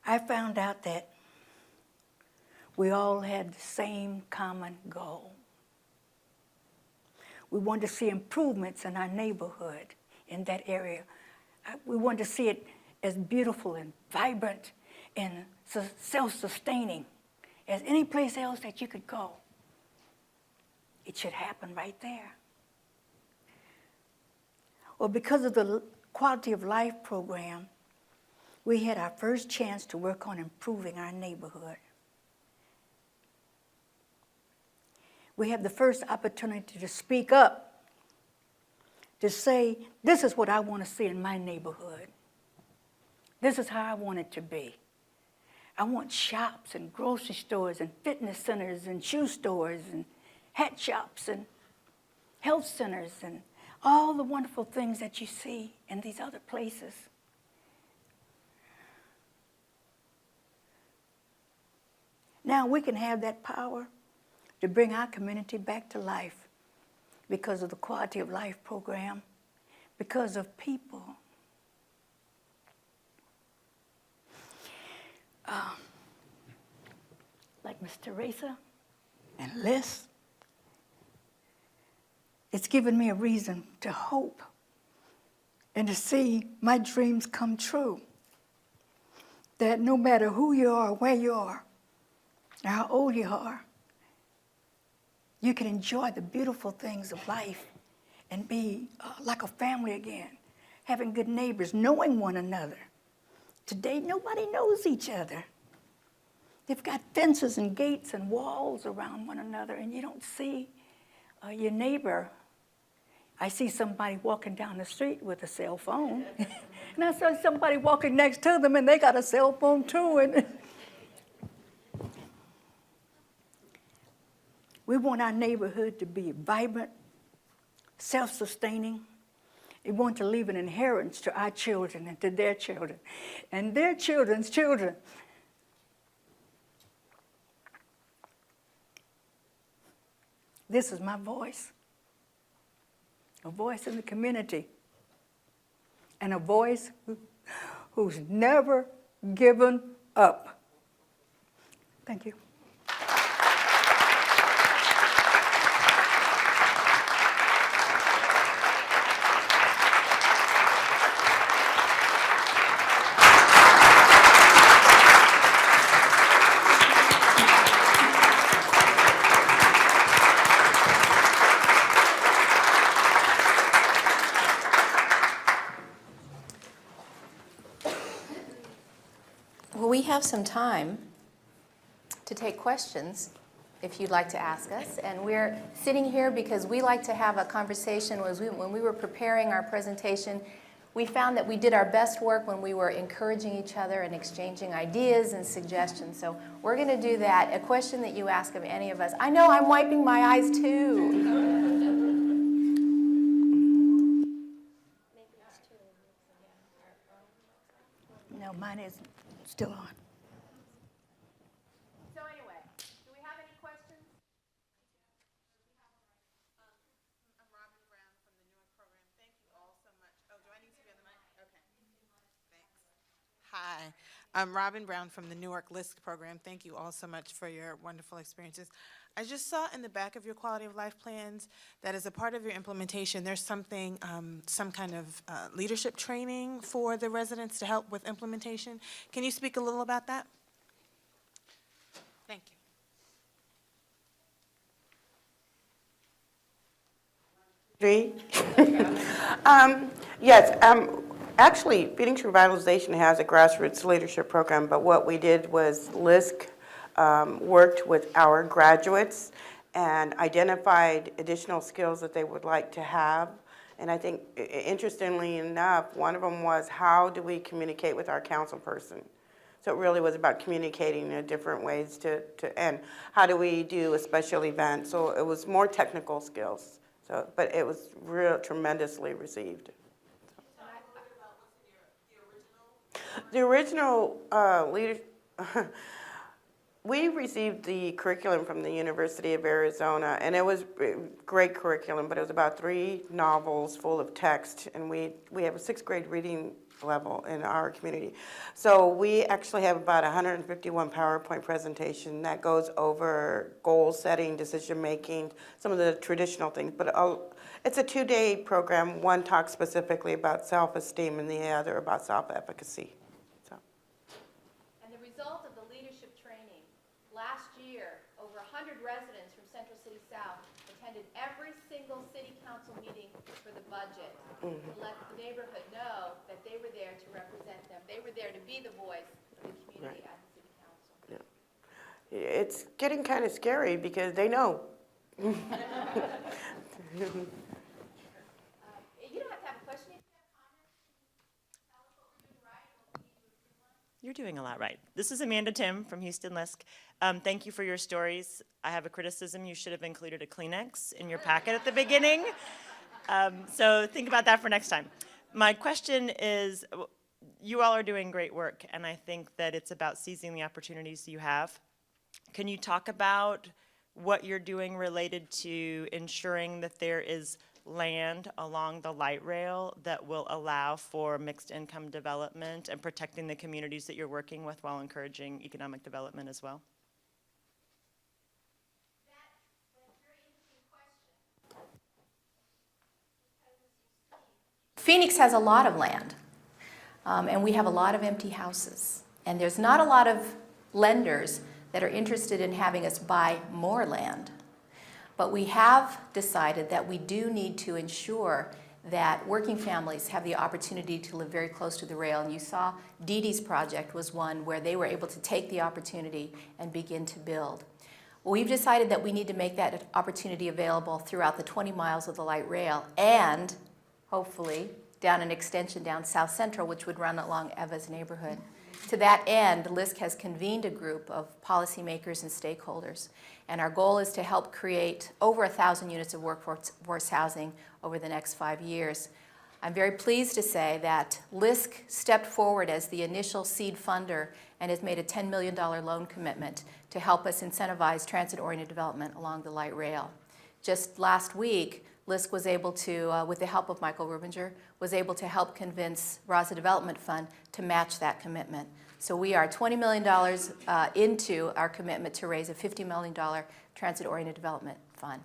I found out that we all had the same common goal. We wanted to see improvements in our neighborhood, in that area. We wanted to see it as beautiful and vibrant and self-sustaining as any place else that you could go. It should happen right there. Well, because of the Quality of Life program, we had our first chance to work on improving our neighborhood. We had the first opportunity to speak up, to say, this is what I want to see in my neighborhood. This is how I want it to be. I want shops and grocery stores and fitness centers and shoe stores and hat shops and health centers and all the wonderful things that you see in these other places. Now we can have that power to bring our community back to life because of the Quality of Life program, because of people. Like Miss Teresa and LISC, it's given me a reason to hope and to see my dreams come true. That no matter who you are, where you are, or how old you are, you can enjoy the beautiful things of life and be like a family again, having good neighbors, knowing one another. Today, nobody knows each other. They've got fences and gates and walls around one another, and you don't see your neighbor. I see somebody walking down the street with a cell phone, and I saw somebody walking next to them, and they got a cell phone too. And we want our neighborhood to be vibrant, self-sustaining. We want to leave an inheritance to our children and to their children and their children's children. This is my voice, a voice in the community, and a voice who's never given up. Thank you. have some time to take questions if you'd like to ask us. And we're sitting here because we like to have a conversation. When we were preparing our presentation, we found that we did our best work when we were encouraging each other and exchanging ideas and suggestions. So we're going to do that. A question that you ask of any of us. I know I'm wiping my eyes too. No, mine is still on. So anyway, do we have any questions? I'm Robin Brown from the Newark program. Thank you all so much. Oh, do I need to be on the mic? Okay. Thanks. Hi, I'm Robin Brown from the Newark LISC program. Thank you all so much for your wonderful experiences. I just saw in the back of your quality of life plans that as a part of your implementation, there's something, some kind of leadership training for the residents to help with implementation. Can you speak a little about that? Thank you. Yes, actually, Phoenix Revitalization has a grassroots leadership program, but what we did was LISC worked with our graduates and identified additional skills that they would like to have. And I think, interestingly enough, one of them was, how do we communicate with our council person? So it really was about communicating in different ways and how do we do a special event? So it was more technical skills. So, but it was tremendously received. The original leader. We received the curriculum from the University of Arizona, and it was great curriculum, but it was about 3 novels full of text, and we have a 6th grade reading level in our community. So we actually have about 151 PowerPoint presentation that goes over goal setting, decision making, some of the traditional things, but it's a 2-day program. One talks specifically about self-esteem and the other about self-efficacy. And the result of the leadership training, last year, over 100 residents from Central City South attended every single city council meeting for the budget to let the neighborhood know that they were there to represent them. They were there to be the voice of the community at the city council. Yeah. It's getting kind of scary because they know. You don't have to have a question. You're doing a lot right. This is Amanda Tim from Houston LISC. Thank you for your stories. I have a criticism. You should have included a Kleenex in your packet at the beginning. So think about that for next time. My question is, you all are doing great work, and I think that it's about seizing the opportunities you have. Can you talk about what you're doing related to ensuring that there is land along the light rail that will allow for mixed income development and protecting the communities that you're working with while encouraging economic development as well? Phoenix has a lot of land, and we have a lot of empty houses. And there's not a lot of lenders that are interested in having us buy more land. But we have decided that we do need to ensure that working families have the opportunity to live very close to the rail. And you saw Dee Dee's project was one where they were able to take the opportunity and begin to build. Well, we've decided that we need to make that opportunity available throughout the 20 miles of the light rail and hopefully down an extension down South Central, which would run along Eva's neighborhood. To that end, LISC has convened a group of policymakers and stakeholders, and our goal is to help create over 1,000 units of workforce housing over the next 5 years. I'm very pleased to say that LISC stepped forward as the initial seed funder and has made a $10 million loan commitment to help us incentivize transit-oriented development along the light rail. Just last week, LISC was able to, with the help of Michael Rubinger, was able to help convince Raza Development Fund to match that commitment. So we are $20 million into our commitment to raise a $50 million transit-oriented development fund.